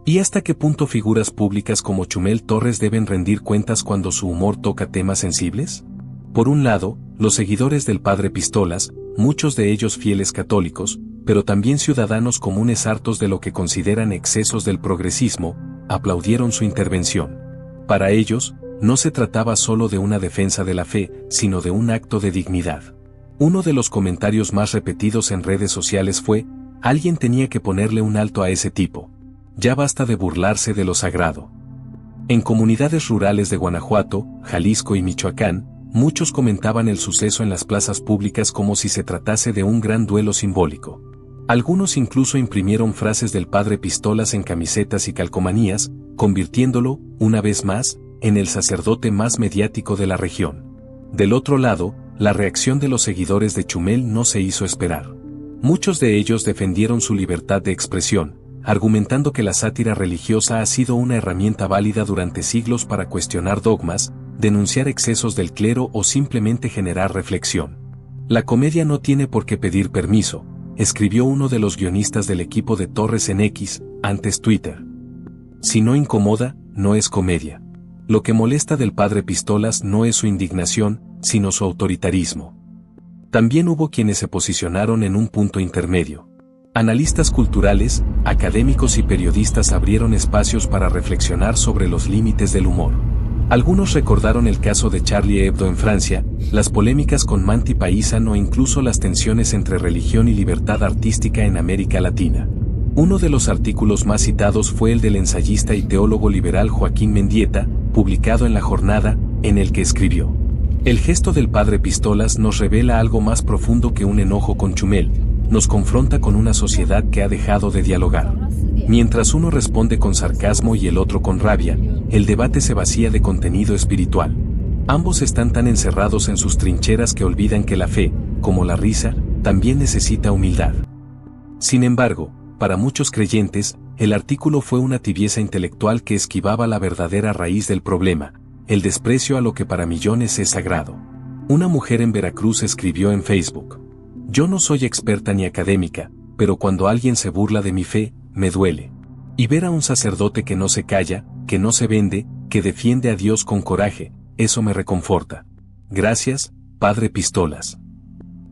¿Y hasta qué punto figuras públicas como Chumel Torres deben rendir cuentas cuando su humor toca temas sensibles? Por un lado, los seguidores del padre Pistolas, muchos de ellos fieles católicos, pero también ciudadanos comunes hartos de lo que consideran excesos del progresismo, aplaudieron su intervención. Para ellos, no se trataba solo de una defensa de la fe, sino de un acto de dignidad. Uno de los comentarios más repetidos en redes sociales fue: alguien tenía que ponerle un alto a ese tipo. Ya basta de burlarse de lo sagrado. En comunidades rurales de Guanajuato, Jalisco y Michoacán, muchos comentaban el suceso en las plazas públicas como si se tratase de un gran duelo simbólico. Algunos incluso imprimieron frases del padre Pistolas en camisetas y calcomanías, convirtiéndolo, una vez más, en el sacerdote más mediático de la región. Del otro lado, la reacción de los seguidores de Chumel no se hizo esperar. Muchos de ellos defendieron su libertad de expresión, argumentando que la sátira religiosa ha sido una herramienta válida durante siglos para cuestionar dogmas, denunciar excesos del clero o simplemente generar reflexión. La comedia no tiene por qué pedir permiso, escribió uno de los guionistas del equipo de Torres en X, antes Twitter. Si no incomoda, no es comedia. Lo que molesta del padre Pistolas no es su indignación, sino su autoritarismo. También hubo quienes se posicionaron en un punto intermedio. Analistas culturales, académicos y periodistas abrieron espacios para reflexionar sobre los límites del humor. Algunos recordaron el caso de Charlie Hebdo en Francia, las polémicas con Manti Paisano o incluso las tensiones entre religión y libertad artística en América Latina. Uno de los artículos más citados fue el del ensayista y teólogo liberal Joaquín Mendieta, publicado en La Jornada, en el que escribió: el gesto del padre Pistolas nos revela algo más profundo que un enojo con Chumel, nos confronta con una sociedad que ha dejado de dialogar. Mientras uno responde con sarcasmo y el otro con rabia, el debate se vacía de contenido espiritual. Ambos están tan encerrados en sus trincheras que olvidan que la fe, como la risa, también necesita humildad. Sin embargo, para muchos creyentes, el artículo fue una tibieza intelectual que esquivaba la verdadera raíz del problema, el desprecio a lo que para millones es sagrado. Una mujer en Veracruz escribió en Facebook: yo no soy experta ni académica, pero cuando alguien se burla de mi fe, me duele. Y ver a un sacerdote que no se calla, que no se vende, que defiende a Dios con coraje, eso me reconforta. Gracias, padre Pistolas.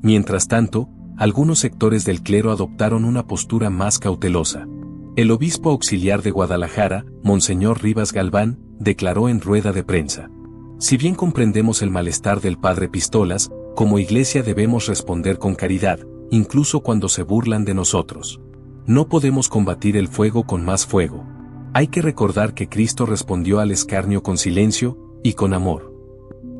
Mientras tanto, algunos sectores del clero adoptaron una postura más cautelosa. El obispo auxiliar de Guadalajara, Monseñor Rivas Galván, declaró en rueda de prensa: si bien comprendemos el malestar del padre Pistolas, como iglesia debemos responder con caridad, incluso cuando se burlan de nosotros. No podemos combatir el fuego con más fuego. Hay que recordar que Cristo respondió al escarnio con silencio y con amor.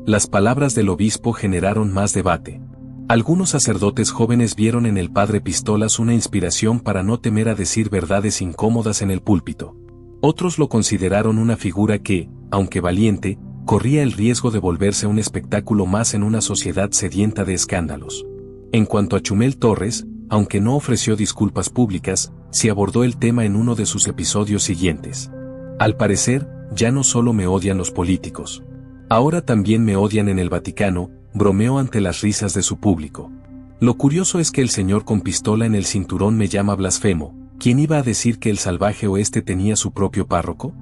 Las palabras del obispo generaron más debate. Algunos sacerdotes jóvenes vieron en el padre Pistolas una inspiración para no temer a decir verdades incómodas en el púlpito. Otros lo consideraron una figura que, aunque valiente, corría el riesgo de volverse un espectáculo más en una sociedad sedienta de escándalos. En cuanto a Chumel Torres, aunque no ofreció disculpas públicas, sí abordó el tema en uno de sus episodios siguientes. Al parecer, ya no solo me odian los políticos. Ahora también me odian en el Vaticano, bromeó ante las risas de su público. Lo curioso es que el señor con pistola en el cinturón me llama blasfemo. ¿Quién iba a decir que el salvaje oeste tenía su propio párroco?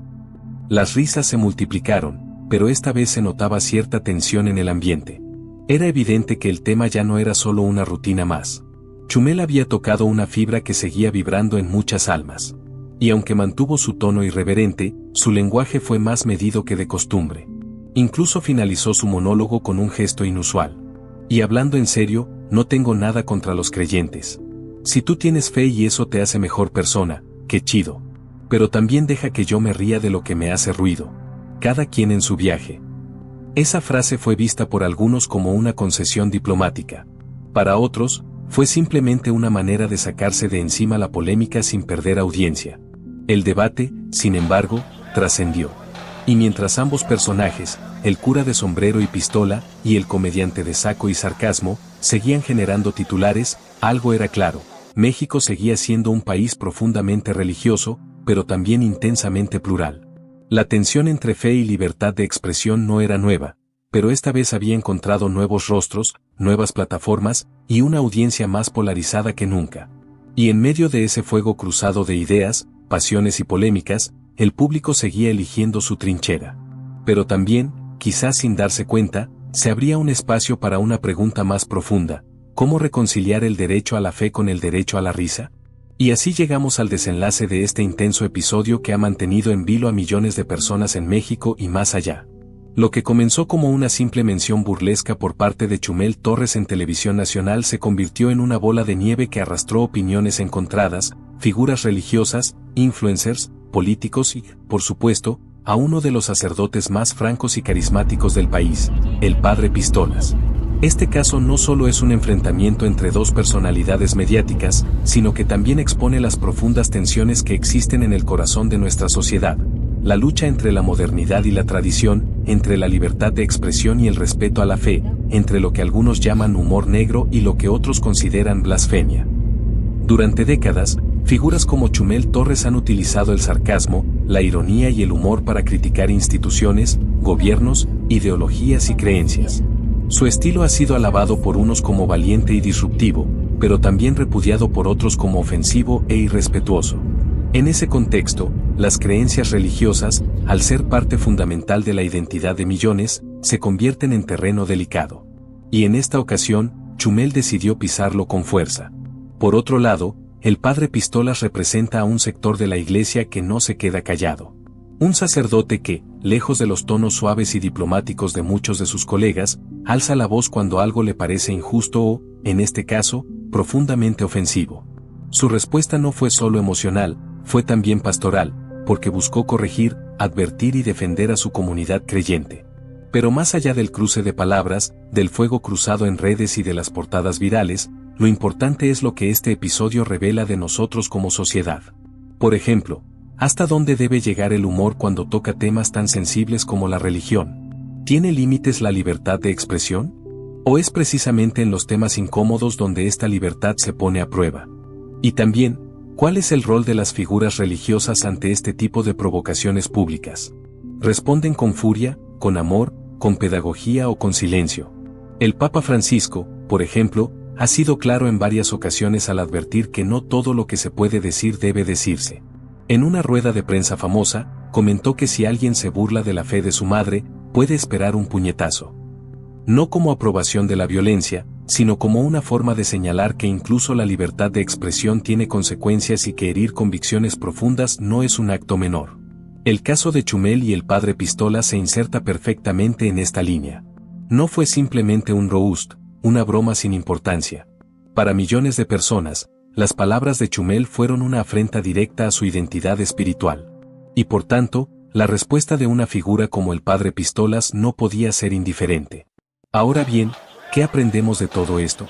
Las risas se multiplicaron, pero esta vez se notaba cierta tensión en el ambiente. Era evidente que el tema ya no era solo una rutina más. Chumel había tocado una fibra que seguía vibrando en muchas almas. Y aunque mantuvo su tono irreverente, su lenguaje fue más medido que de costumbre. Incluso finalizó su monólogo con un gesto inusual. Y hablando en serio, no tengo nada contra los creyentes. Si tú tienes fe y eso te hace mejor persona, qué chido. Pero también deja que yo me ría de lo que me hace ruido. Cada quien en su viaje. Esa frase fue vista por algunos como una concesión diplomática. Para otros, fue simplemente una manera de sacarse de encima la polémica sin perder audiencia. El debate, sin embargo, trascendió. Y mientras ambos personajes, el cura de sombrero y pistola, y el comediante de saco y sarcasmo, seguían generando titulares, algo era claro: México seguía siendo un país profundamente religioso, pero también intensamente plural. La tensión entre fe y libertad de expresión no era nueva, pero esta vez había encontrado nuevos rostros, nuevas plataformas, y una audiencia más polarizada que nunca. Y en medio de ese fuego cruzado de ideas, pasiones y polémicas, el público seguía eligiendo su trinchera. Pero también, quizás sin darse cuenta, se abría un espacio para una pregunta más profunda: ¿cómo reconciliar el derecho a la fe con el derecho a la risa? Y así llegamos al desenlace de este intenso episodio que ha mantenido en vilo a millones de personas en México y más allá. Lo que comenzó como una simple mención burlesca por parte de Chumel Torres en Televisión Nacional se convirtió en una bola de nieve que arrastró opiniones encontradas, figuras religiosas, influencers, políticos y, por supuesto, a uno de los sacerdotes más francos y carismáticos del país, el Padre Pistolas. Este caso no solo es un enfrentamiento entre dos personalidades mediáticas, sino que también expone las profundas tensiones que existen en el corazón de nuestra sociedad. La lucha entre la modernidad y la tradición, entre la libertad de expresión y el respeto a la fe, entre lo que algunos llaman humor negro y lo que otros consideran blasfemia. Durante décadas, figuras como Chumel Torres han utilizado el sarcasmo, la ironía y el humor para criticar instituciones, gobiernos, ideologías y creencias. Su estilo ha sido alabado por unos como valiente y disruptivo, pero también repudiado por otros como ofensivo e irrespetuoso. En ese contexto, las creencias religiosas, al ser parte fundamental de la identidad de millones, se convierten en terreno delicado. Y en esta ocasión, Chumel decidió pisarlo con fuerza. Por otro lado, el Padre Pistolas representa a un sector de la iglesia que no se queda callado. Un sacerdote que, lejos de los tonos suaves y diplomáticos de muchos de sus colegas, alza la voz cuando algo le parece injusto o, en este caso, profundamente ofensivo. Su respuesta no fue solo emocional, fue también pastoral, porque buscó corregir, advertir y defender a su comunidad creyente. Pero más allá del cruce de palabras, del fuego cruzado en redes y de las portadas virales, lo importante es lo que este episodio revela de nosotros como sociedad. Por ejemplo, ¿hasta dónde debe llegar el humor cuando toca temas tan sensibles como la religión? ¿Tiene límites la libertad de expresión? ¿O es precisamente en los temas incómodos donde esta libertad se pone a prueba? Y también, ¿cuál es el rol de las figuras religiosas ante este tipo de provocaciones públicas? ¿Responden con furia, con amor, con pedagogía o con silencio? El Papa Francisco, por ejemplo, ha sido claro en varias ocasiones al advertir que no todo lo que se puede decir debe decirse. En una rueda de prensa famosa, comentó que si alguien se burla de la fe de su madre, puede esperar un puñetazo. No como aprobación de la violencia, sino como una forma de señalar que incluso la libertad de expresión tiene consecuencias y que herir convicciones profundas no es un acto menor. El caso de Chumel y el Padre Pistolas se inserta perfectamente en esta línea. No fue simplemente un roast, una broma sin importancia. Para millones de personas, las palabras de Chumel fueron una afrenta directa a su identidad espiritual. Y por tanto, la respuesta de una figura como el Padre Pistolas no podía ser indiferente. Ahora bien, ¿qué aprendemos de todo esto?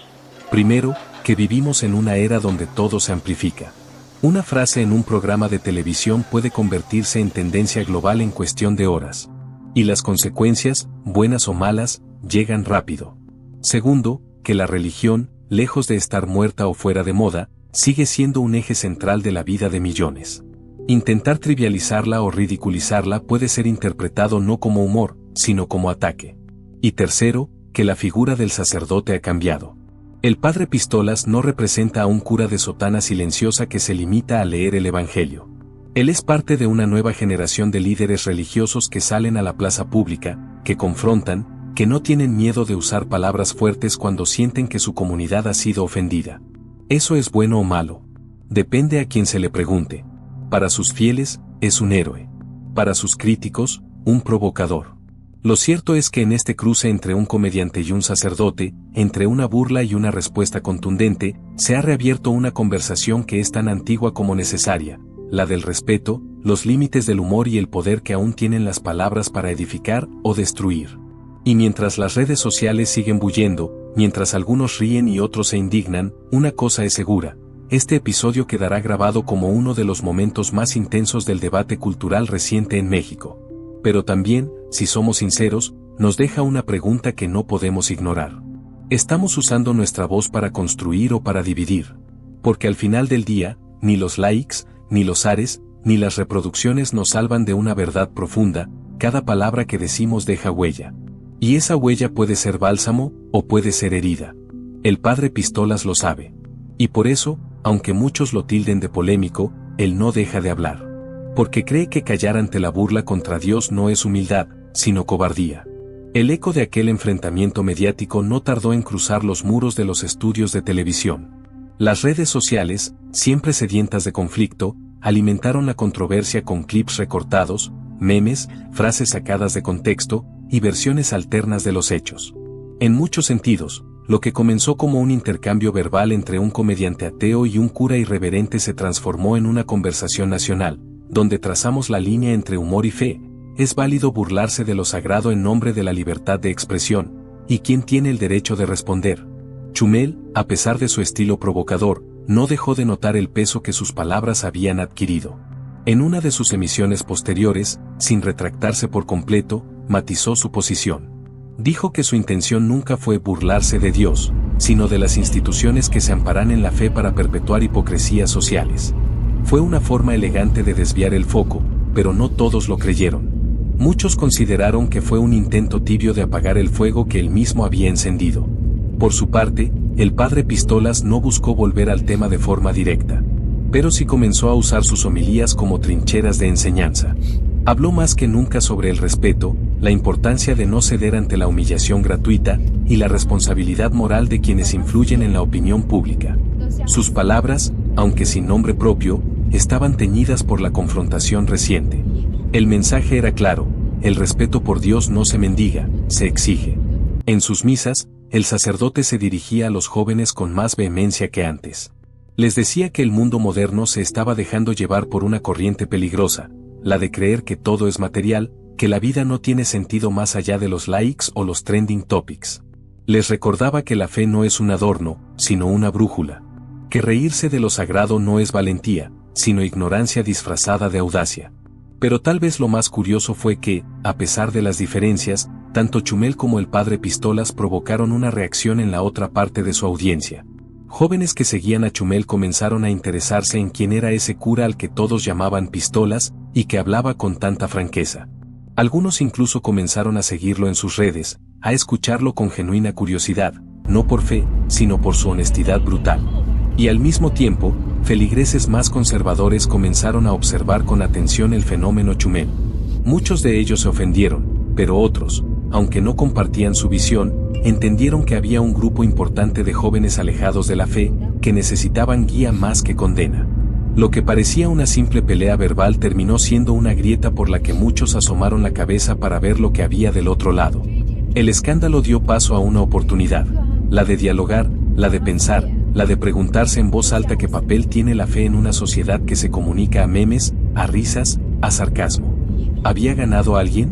Primero, que vivimos en una era donde todo se amplifica. Una frase en un programa de televisión puede convertirse en tendencia global en cuestión de horas. Y las consecuencias, buenas o malas, llegan rápido. Segundo, que la religión, lejos de estar muerta o fuera de moda, sigue siendo un eje central de la vida de millones. Intentar trivializarla o ridiculizarla puede ser interpretado no como humor, sino como ataque. Y tercero, que la figura del sacerdote ha cambiado. El Padre Pistolas no representa a un cura de sotana silenciosa que se limita a leer el Evangelio. Él es parte de una nueva generación de líderes religiosos que salen a la plaza pública, que confrontan, que no tienen miedo de usar palabras fuertes cuando sienten que su comunidad ha sido ofendida. ¿Eso es bueno o malo? Depende a quien se le pregunte. Para sus fieles, es un héroe. Para sus críticos, un provocador. Lo cierto es que en este cruce entre un comediante y un sacerdote, entre una burla y una respuesta contundente, se ha reabierto una conversación que es tan antigua como necesaria, la del respeto, los límites del humor y el poder que aún tienen las palabras para edificar o destruir. Y mientras las redes sociales siguen bullendo, mientras algunos ríen y otros se indignan, una cosa es segura: este episodio quedará grabado como uno de los momentos más intensos del debate cultural reciente en México. Pero también, si somos sinceros, nos deja una pregunta que no podemos ignorar. ¿Estamos usando nuestra voz para construir o para dividir? Porque al final del día, ni los likes, ni los ares, ni las reproducciones nos salvan de una verdad profunda: cada palabra que decimos deja huella. Y esa huella puede ser bálsamo, o puede ser herida. El padre Pistolas lo sabe. Y por eso, aunque muchos lo tilden de polémico, él no deja de hablar. Porque cree que callar ante la burla contra Dios no es humildad, sino cobardía. El eco de aquel enfrentamiento mediático no tardó en cruzar los muros de los estudios de televisión. Las redes sociales, siempre sedientas de conflicto, alimentaron la controversia con clips recortados, memes, frases sacadas de contexto, y versiones alternas de los hechos. En muchos sentidos, lo que comenzó como un intercambio verbal entre un comediante ateo y un cura irreverente se transformó en una conversación nacional, donde trazamos la línea entre humor y fe. ¿Es válido burlarse de lo sagrado en nombre de la libertad de expresión? ¿Y quién tiene el derecho de responder? Chumel, a pesar de su estilo provocador, no dejó de notar el peso que sus palabras habían adquirido. En una de sus emisiones posteriores, sin retractarse por completo, matizó su posición. Dijo que su intención nunca fue burlarse de Dios, sino de las instituciones que se amparan en la fe para perpetuar hipocresías sociales. Fue una forma elegante de desviar el foco, pero no todos lo creyeron. Muchos consideraron que fue un intento tibio de apagar el fuego que él mismo había encendido. Por su parte, el padre Pistolas no buscó volver al tema de forma directa, pero sí comenzó a usar sus homilías como trincheras de enseñanza. Habló más que nunca sobre el respeto, la importancia de no ceder ante la humillación gratuita, y la responsabilidad moral de quienes influyen en la opinión pública. Sus palabras, aunque sin nombre propio, estaban teñidas por la confrontación reciente. El mensaje era claro: el respeto por Dios no se mendiga, se exige. En sus misas, el sacerdote se dirigía a los jóvenes con más vehemencia que antes. Les decía que el mundo moderno se estaba dejando llevar por una corriente peligrosa, la de creer que todo es material, que la vida no tiene sentido más allá de los likes o los trending topics. Les recordaba que la fe no es un adorno, sino una brújula. Que reírse de lo sagrado no es valentía, sino ignorancia disfrazada de audacia. Pero tal vez lo más curioso fue que, a pesar de las diferencias, tanto Chumel como el padre Pistolas provocaron una reacción en la otra parte de su audiencia. Jóvenes que seguían a Chumel comenzaron a interesarse en quién era ese cura al que todos llamaban Pistolas, y que hablaba con tanta franqueza. Algunos incluso comenzaron a seguirlo en sus redes, a escucharlo con genuina curiosidad, no por fe, sino por su honestidad brutal. Y al mismo tiempo, feligreses más conservadores comenzaron a observar con atención el fenómeno Chumel. Muchos de ellos se ofendieron, pero otros, aunque no compartían su visión, entendieron que había un grupo importante de jóvenes alejados de la fe, que necesitaban guía más que condena. Lo que parecía una simple pelea verbal terminó siendo una grieta por la que muchos asomaron la cabeza para ver lo que había del otro lado. El escándalo dio paso a una oportunidad, la de dialogar, la de pensar, la de preguntarse en voz alta qué papel tiene la fe en una sociedad que se comunica a memes, a risas, a sarcasmo. ¿Había ganado alguien?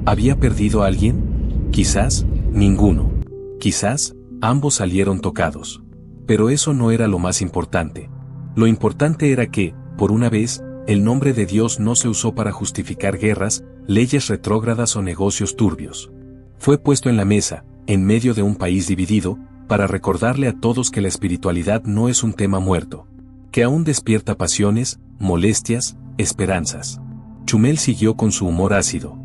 ¿Había perdido alguien? Quizás, ninguno. Quizás, ambos salieron tocados. Pero eso no era lo más importante. Lo importante era que, por una vez, el nombre de Dios no se usó para justificar guerras, leyes retrógradas o negocios turbios. Fue puesto en la mesa, en medio de un país dividido, para recordarle a todos que la espiritualidad no es un tema muerto, que aún despierta pasiones, molestias, esperanzas. Chumel siguió con su humor ácido.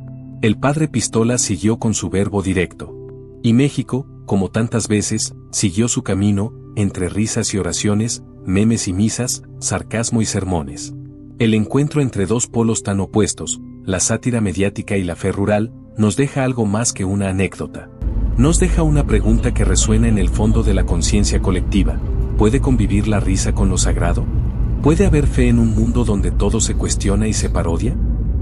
El padre Pistolas siguió con su verbo directo. Y México, como tantas veces, siguió su camino, entre risas y oraciones, memes y misas, sarcasmo y sermones. El encuentro entre dos polos tan opuestos, la sátira mediática y la fe rural, nos deja algo más que una anécdota. Nos deja una pregunta que resuena en el fondo de la conciencia colectiva: ¿puede convivir la risa con lo sagrado? ¿Puede haber fe en un mundo donde todo se cuestiona y se parodia?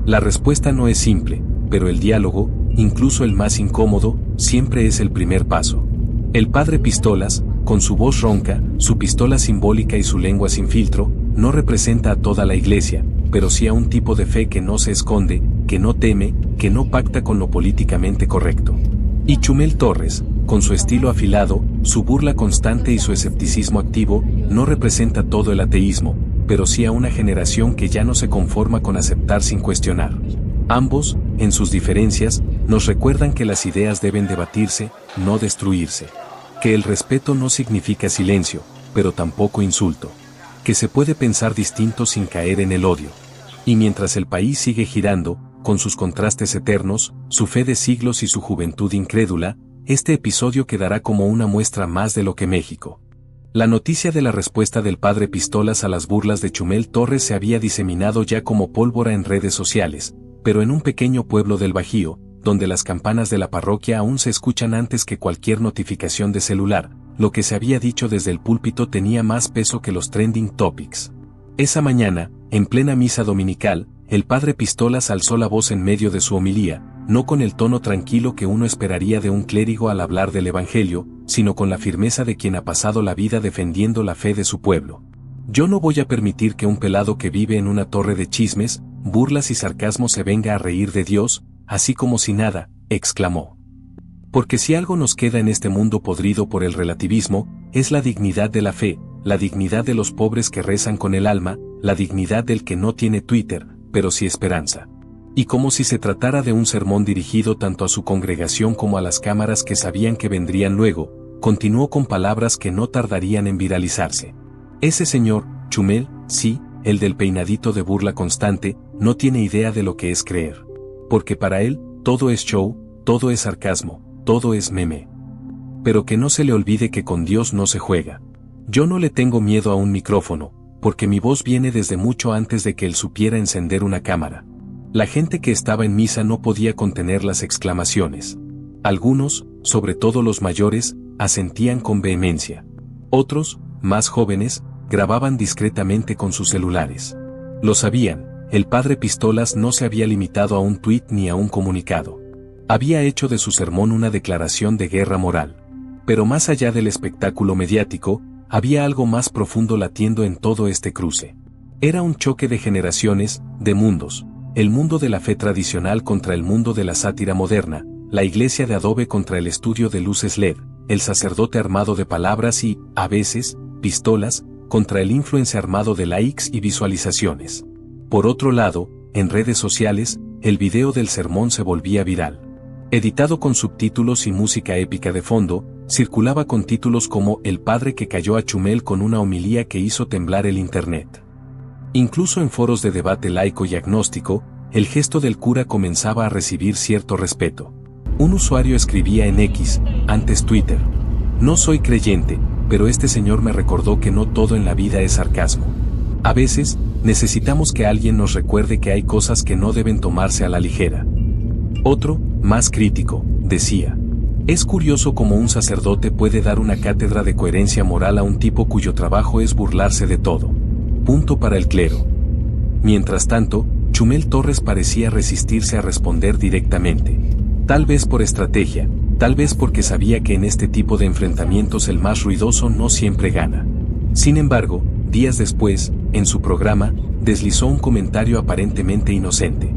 La respuesta no es simple, pero el diálogo, incluso el más incómodo, siempre es el primer paso. El padre Pistolas, con su voz ronca, su pistola simbólica y su lengua sin filtro, no representa a toda la iglesia, pero sí a un tipo de fe que no se esconde, que no teme, que no pacta con lo políticamente correcto. Y Chumel Torres, con su estilo afilado, su burla constante y su escepticismo activo, no representa todo el ateísmo, pero sí a una generación que ya no se conforma con aceptar sin cuestionar. Ambos, en sus diferencias, nos recuerdan que las ideas deben debatirse, no destruirse. Que el respeto no significa silencio, pero tampoco insulto. Que se puede pensar distinto sin caer en el odio. Y mientras el país sigue girando, con sus contrastes eternos, su fe de siglos y su juventud incrédula, este episodio quedará como una muestra más de lo que México. La noticia de la respuesta del padre Pistolas a las burlas de Chumel Torres se había diseminado ya como pólvora en redes sociales, pero en un pequeño pueblo del Bajío, donde las campanas de la parroquia aún se escuchan antes que cualquier notificación de celular, lo que se había dicho desde el púlpito tenía más peso que los trending topics. Esa mañana, en plena misa dominical, el padre Pistolas alzó la voz en medio de su homilía, no con el tono tranquilo que uno esperaría de un clérigo al hablar del Evangelio, sino con la firmeza de quien ha pasado la vida defendiendo la fe de su pueblo. Yo no voy a permitir que un pelado que vive en una torre de chismes, burlas y sarcasmo se venga a reír de Dios, así como si nada, exclamó. Porque si algo nos queda en este mundo podrido por el relativismo, es la dignidad de la fe, la dignidad de los pobres que rezan con el alma, la dignidad del que no tiene Twitter, pero sí esperanza. Y como si se tratara de un sermón dirigido tanto a su congregación como a las cámaras que sabían que vendrían luego, continuó con palabras que no tardarían en viralizarse. Ese señor, Chumel, sí, el del peinadito de burla constante, no tiene idea de lo que es creer. Porque para él, todo es show, todo es sarcasmo, todo es meme. Pero que no se le olvide que con Dios no se juega. Yo no le tengo miedo a un micrófono, porque mi voz viene desde mucho antes de que él supiera encender una cámara. La gente que estaba en misa no podía contener las exclamaciones. Algunos, sobre todo los mayores, asentían con vehemencia. Otros, más jóvenes, grababan discretamente con sus celulares. Lo sabían, el padre Pistolas no se había limitado a un tuit ni a un comunicado. Había hecho de su sermón una declaración de guerra moral. Pero más allá del espectáculo mediático, había algo más profundo latiendo en todo este cruce. Era un choque de generaciones, de mundos. El mundo de la fe tradicional contra el mundo de la sátira moderna, la iglesia de adobe contra el estudio de luces LED, el sacerdote armado de palabras y, a veces, pistolas, contra el influencer armado de likes y visualizaciones. Por otro lado, en redes sociales, el video del sermón se volvía viral. Editado con subtítulos y música épica de fondo, circulaba con títulos como El padre que cayó a Chumel con una homilía que hizo temblar el internet. Incluso en foros de debate laico y agnóstico, el gesto del cura comenzaba a recibir cierto respeto. Un usuario escribía en X, antes Twitter: no soy creyente, pero este señor me recordó que no todo en la vida es sarcasmo. A veces, necesitamos que alguien nos recuerde que hay cosas que no deben tomarse a la ligera. Otro, más crítico, decía: es curioso cómo un sacerdote puede dar una cátedra de coherencia moral a un tipo cuyo trabajo es burlarse de todo. Punto para el clero. Mientras tanto, Chumel Torres parecía resistirse a responder directamente. Tal vez por estrategia, tal vez porque sabía que en este tipo de enfrentamientos el más ruidoso no siempre gana. Sin embargo, días después, en su programa, deslizó un comentario aparentemente inocente.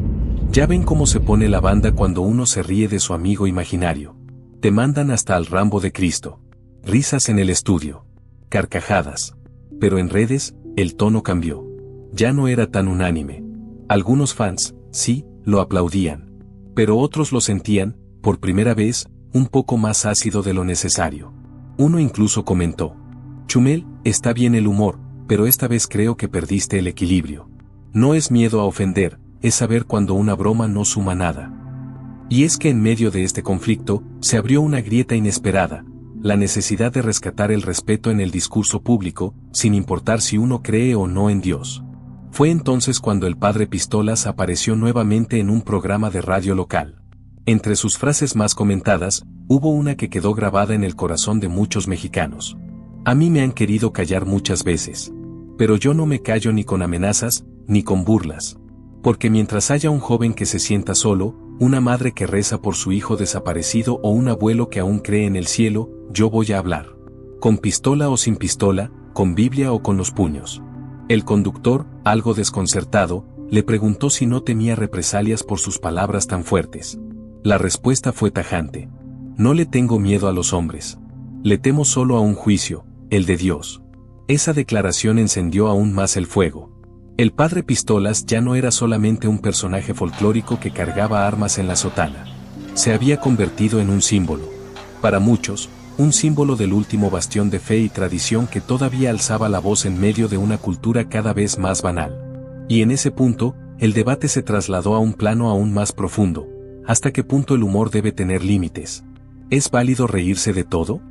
Ya ven cómo se pone la banda cuando uno se ríe de su amigo imaginario. Te mandan hasta al Rambo de Cristo. Risas en el estudio. Carcajadas. Pero en redes, el tono cambió. Ya no era tan unánime. Algunos fans, sí, lo aplaudían. Pero otros lo sentían, por primera vez, un poco más ácido de lo necesario. Uno incluso comentó: Chumel, está bien el humor, pero esta vez creo que perdiste el equilibrio. No es miedo a ofender, es saber cuando una broma no suma nada. Y es que en medio de este conflicto, se abrió una grieta inesperada, la necesidad de rescatar el respeto en el discurso público, sin importar si uno cree o no en Dios. Fue entonces cuando el padre Pistolas apareció nuevamente en un programa de radio local. Entre sus frases más comentadas, hubo una que quedó grabada en el corazón de muchos mexicanos. A mí me han querido callar muchas veces. Pero yo no me callo ni con amenazas, ni con burlas. Porque mientras haya un joven que se sienta solo, una madre que reza por su hijo desaparecido o un abuelo que aún cree en el cielo, yo voy a hablar. Con pistola o sin pistola, con Biblia o con los puños. El conductor, algo desconcertado, le preguntó si no temía represalias por sus palabras tan fuertes. La respuesta fue tajante. No le tengo miedo a los hombres. Le temo solo a un juicio, el de Dios. Esa declaración encendió aún más el fuego. El padre Pistolas ya no era solamente un personaje folclórico que cargaba armas en la sotana. Se había convertido en un símbolo. Para muchos, un símbolo del último bastión de fe y tradición que todavía alzaba la voz en medio de una cultura cada vez más banal. Y en ese punto, el debate se trasladó a un plano aún más profundo. ¿Hasta qué punto el humor debe tener límites? ¿Es válido reírse de todo?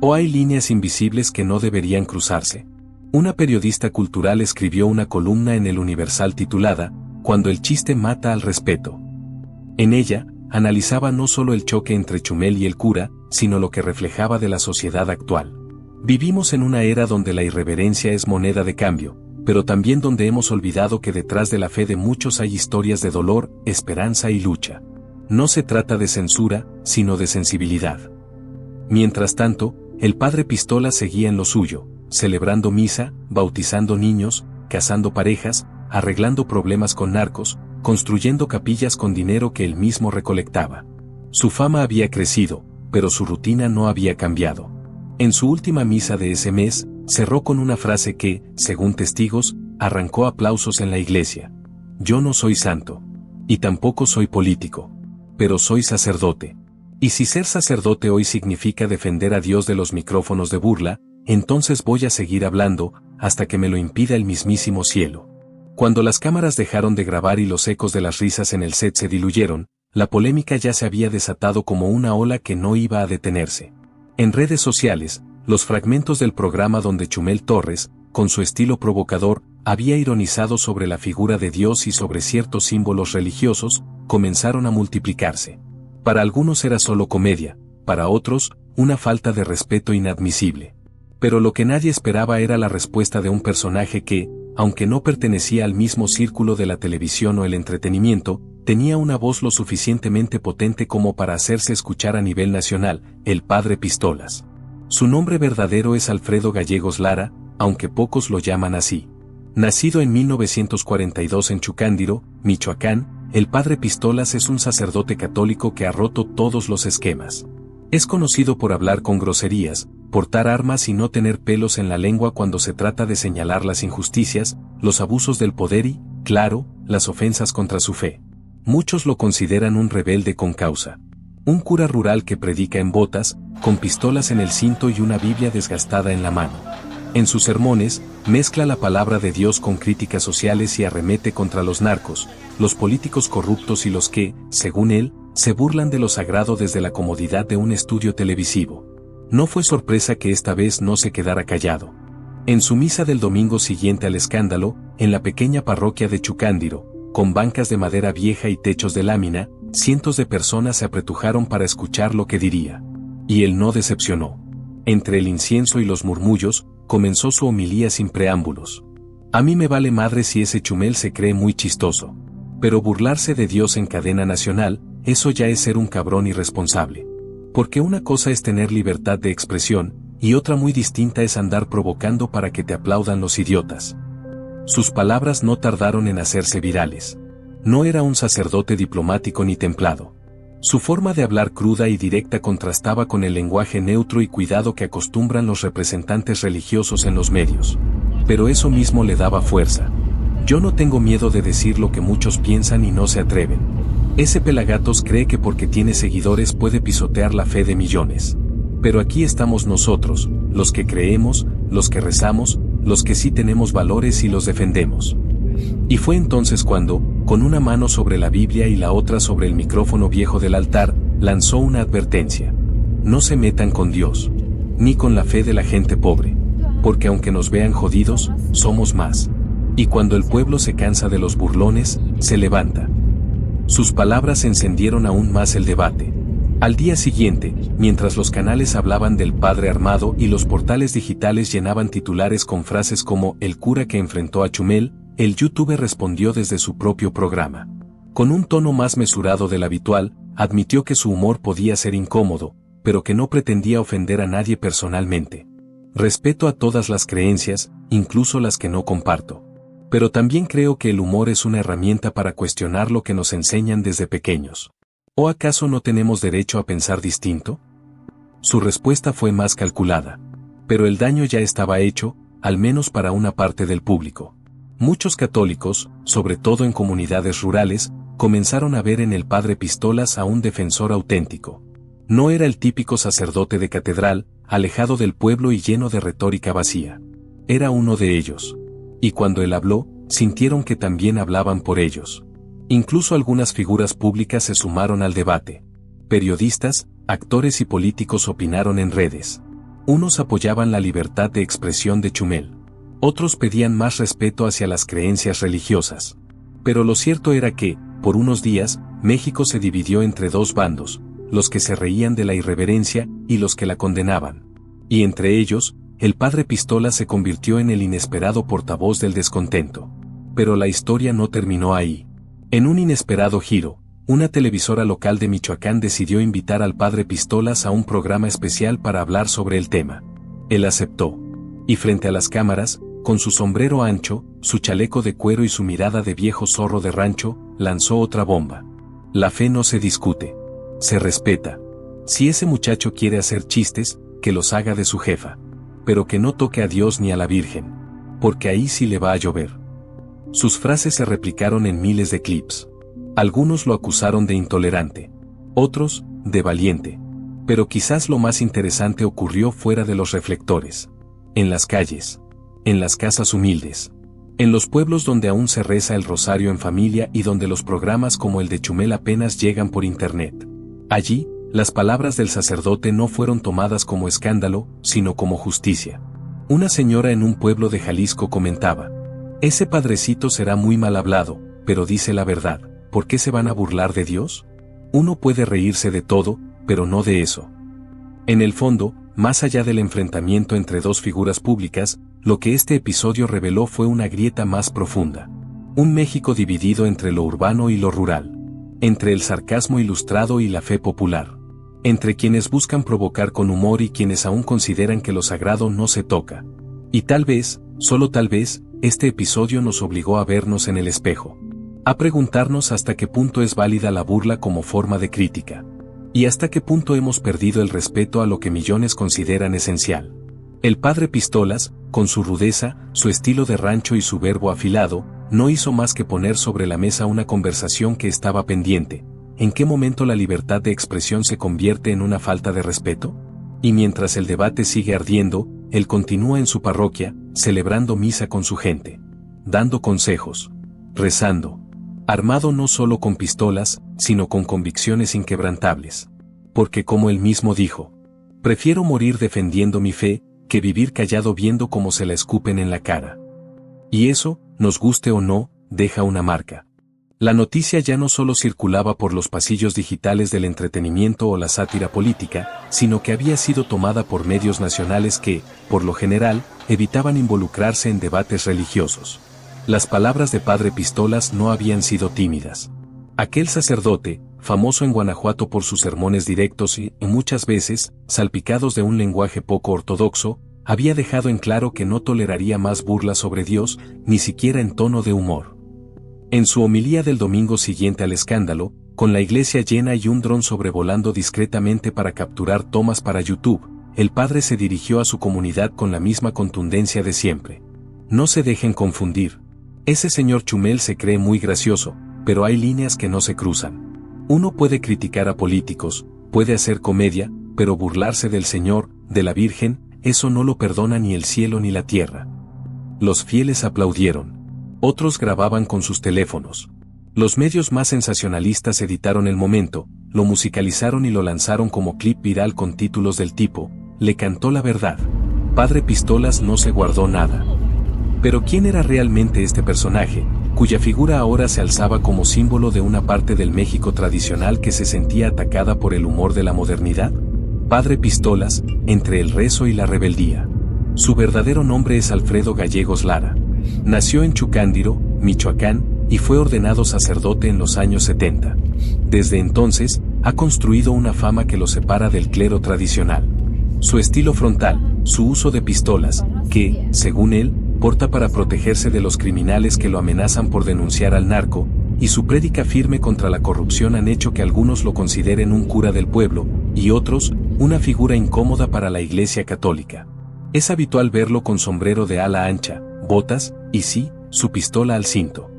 ¿O hay líneas invisibles que no deberían cruzarse? Una periodista cultural escribió una columna en El Universal titulada «Cuando el chiste mata al respeto». En ella, analizaba no solo el choque entre Chumel y el cura, sino lo que reflejaba de la sociedad actual. Vivimos en una era donde la irreverencia es moneda de cambio, pero también donde hemos olvidado que detrás de la fe de muchos hay historias de dolor, esperanza y lucha. No se trata de censura, sino de sensibilidad. Mientras tanto, el padre Pistola seguía en lo suyo, celebrando misa, bautizando niños, casando parejas, arreglando problemas con narcos, construyendo capillas con dinero que él mismo recolectaba. Su fama había crecido, pero su rutina no había cambiado. En su última misa de ese mes, cerró con una frase que, según testigos, arrancó aplausos en la iglesia. Yo no soy santo. Y tampoco soy político. Pero soy sacerdote. Y si ser sacerdote hoy significa defender a Dios de los micrófonos de burla, entonces voy a seguir hablando, hasta que me lo impida el mismísimo cielo. Cuando las cámaras dejaron de grabar y los ecos de las risas en el set se diluyeron, la polémica ya se había desatado como una ola que no iba a detenerse. En redes sociales, los fragmentos del programa donde Chumel Torres, con su estilo provocador, había ironizado sobre la figura de Dios y sobre ciertos símbolos religiosos, comenzaron a multiplicarse. Para algunos era solo comedia, para otros, una falta de respeto inadmisible. Pero lo que nadie esperaba era la respuesta de un personaje que, aunque no pertenecía al mismo círculo de la televisión o el entretenimiento, tenía una voz lo suficientemente potente como para hacerse escuchar a nivel nacional, el padre Pistolas. Su nombre verdadero es Alfredo Gallegos Lara, aunque pocos lo llaman así. Nacido en 1942 en Chucándiro, Michoacán, el padre Pistolas es un sacerdote católico que ha roto todos los esquemas. Es conocido por hablar con groserías, portar armas y no tener pelos en la lengua cuando se trata de señalar las injusticias, los abusos del poder y, claro, las ofensas contra su fe. Muchos lo consideran un rebelde con causa. Un cura rural que predica en botas, con pistolas en el cinto y una Biblia desgastada en la mano. En sus sermones, mezcla la palabra de Dios con críticas sociales y arremete contra los narcos, los políticos corruptos y los que, según él, se burlan de lo sagrado desde la comodidad de un estudio televisivo. No fue sorpresa que esta vez no se quedara callado. En su misa del domingo siguiente al escándalo, en la pequeña parroquia de Chucándiro, con bancas de madera vieja y techos de lámina, cientos de personas se apretujaron para escuchar lo que diría. Y él no decepcionó. Entre el incienso y los murmullos, comenzó su homilía sin preámbulos. A mí me vale madre si ese Chumel se cree muy chistoso. Pero burlarse de Dios en cadena nacional, eso ya es ser un cabrón irresponsable. Porque una cosa es tener libertad de expresión, y otra muy distinta es andar provocando para que te aplaudan los idiotas. Sus palabras no tardaron en hacerse virales. No era un sacerdote diplomático ni templado. Su forma de hablar cruda y directa contrastaba con el lenguaje neutro y cuidado que acostumbran los representantes religiosos en los medios. Pero eso mismo le daba fuerza. Yo no tengo miedo de decir lo que muchos piensan y no se atreven. Ese pelagatos cree que porque tiene seguidores puede pisotear la fe de millones. Pero aquí estamos nosotros, los que creemos, los que rezamos, los que sí tenemos valores y los defendemos. Y fue entonces cuando, con una mano sobre la Biblia y la otra sobre el micrófono viejo del altar, lanzó una advertencia. No se metan con Dios, ni con la fe de la gente pobre, porque aunque nos vean jodidos, somos más. Y cuando el pueblo se cansa de los burlones, se levanta. Sus palabras encendieron aún más el debate. Al día siguiente, mientras los canales hablaban del padre armado y los portales digitales llenaban titulares con frases como «El cura que enfrentó a Chumel», el youtuber respondió desde su propio programa. Con un tono más mesurado del habitual, admitió que su humor podía ser incómodo, pero que no pretendía ofender a nadie personalmente. Respeto a todas las creencias, incluso las que no comparto. Pero también creo que el humor es una herramienta para cuestionar lo que nos enseñan desde pequeños. ¿O acaso no tenemos derecho a pensar distinto? Su respuesta fue más calculada. Pero el daño ya estaba hecho, al menos para una parte del público. Muchos católicos, sobre todo en comunidades rurales, comenzaron a ver en el padre Pistolas a un defensor auténtico. No era el típico sacerdote de catedral, alejado del pueblo y lleno de retórica vacía. Era uno de ellos. Y cuando él habló, sintieron que también hablaban por ellos. Incluso algunas figuras públicas se sumaron al debate. Periodistas, actores y políticos opinaron en redes. Unos apoyaban la libertad de expresión de Chumel. Otros pedían más respeto hacia las creencias religiosas. Pero lo cierto era que, por unos días, México se dividió entre dos bandos, los que se reían de la irreverencia y los que la condenaban. Y entre ellos, el padre Pistola se convirtió en el inesperado portavoz del descontento. Pero la historia no terminó ahí. En un inesperado giro, una televisora local de Michoacán decidió invitar al padre Pistolas a un programa especial para hablar sobre el tema. Él aceptó. Y frente a las cámaras, con su sombrero ancho, su chaleco de cuero y su mirada de viejo zorro de rancho, lanzó otra bomba. La fe no se discute. Se respeta. Si ese muchacho quiere hacer chistes, que los haga de su jefa. Pero que no toque a Dios ni a la Virgen. Porque ahí sí le va a llover. Sus frases se replicaron en miles de clips. Algunos lo acusaron de intolerante. Otros, de valiente. Pero quizás lo más interesante ocurrió fuera de los reflectores. En las calles. En las casas humildes. En los pueblos donde aún se reza el rosario en familia y donde los programas como el de Chumel apenas llegan por internet. Allí, las palabras del sacerdote no fueron tomadas como escándalo, sino como justicia. Una señora en un pueblo de Jalisco comentaba: ese padrecito será muy mal hablado, pero dice la verdad. ¿Por qué se van a burlar de Dios? Uno puede reírse de todo, pero no de eso. En el fondo, más allá del enfrentamiento entre dos figuras públicas, lo que este episodio reveló fue una grieta más profunda. Un México dividido entre lo urbano y lo rural. Entre el sarcasmo ilustrado y la fe popular. Entre quienes buscan provocar con humor y quienes aún consideran que lo sagrado no se toca. Y tal vez, solo tal vez, este episodio nos obligó a vernos en el espejo. A preguntarnos hasta qué punto es válida la burla como forma de crítica. Y hasta qué punto hemos perdido el respeto a lo que millones consideran esencial. El padre Pistolas, con su rudeza, su estilo de rancho y su verbo afilado, no hizo más que poner sobre la mesa una conversación que estaba pendiente. ¿En qué momento la libertad de expresión se convierte en una falta de respeto? Y mientras el debate sigue ardiendo, él continúa en su parroquia, celebrando misa con su gente. Dando consejos. Rezando. Armado no solo con pistolas, sino con convicciones inquebrantables. Porque como él mismo dijo, prefiero morir defendiendo mi fe, que vivir callado viendo cómo se la escupen en la cara. Y eso, nos guste o no, deja una marca. La noticia ya no solo circulaba por los pasillos digitales del entretenimiento o la sátira política, sino que había sido tomada por medios nacionales que, por lo general, evitaban involucrarse en debates religiosos. Las palabras de padre Pistolas no habían sido tímidas. Aquel sacerdote, famoso en Guanajuato por sus sermones directos y, muchas veces, salpicados de un lenguaje poco ortodoxo, había dejado en claro que no toleraría más burlas sobre Dios, ni siquiera en tono de humor. En su homilía del domingo siguiente al escándalo, con la iglesia llena y un dron sobrevolando discretamente para capturar tomas para YouTube, el padre se dirigió a su comunidad con la misma contundencia de siempre. No se dejen confundir. Ese señor Chumel se cree muy gracioso, pero hay líneas que no se cruzan. Uno puede criticar a políticos, puede hacer comedia, pero burlarse del Señor, de la Virgen, eso no lo perdona ni el cielo ni la tierra. Los fieles aplaudieron. Otros grababan con sus teléfonos. Los medios más sensacionalistas editaron el momento, lo musicalizaron y lo lanzaron como clip viral con títulos del tipo: le cantó la verdad. Padre Pistolas no se guardó nada. Pero ¿quién era realmente este personaje, cuya figura ahora se alzaba como símbolo de una parte del México tradicional que se sentía atacada por el humor de la modernidad? Padre Pistolas, entre el rezo y la rebeldía. Su verdadero nombre es Alfredo Gallegos Lara. Nació en Chucándiro, Michoacán, y fue ordenado sacerdote en los años 70. Desde entonces, ha construido una fama que lo separa del clero tradicional. Su estilo frontal, su uso de pistolas, que, según él, porta para protegerse de los criminales que lo amenazan por denunciar al narco, y su prédica firme contra la corrupción han hecho que algunos lo consideren un cura del pueblo, y otros, una figura incómoda para la Iglesia Católica. Es habitual verlo con sombrero de ala ancha, botas, y sí, su pistola al cinto.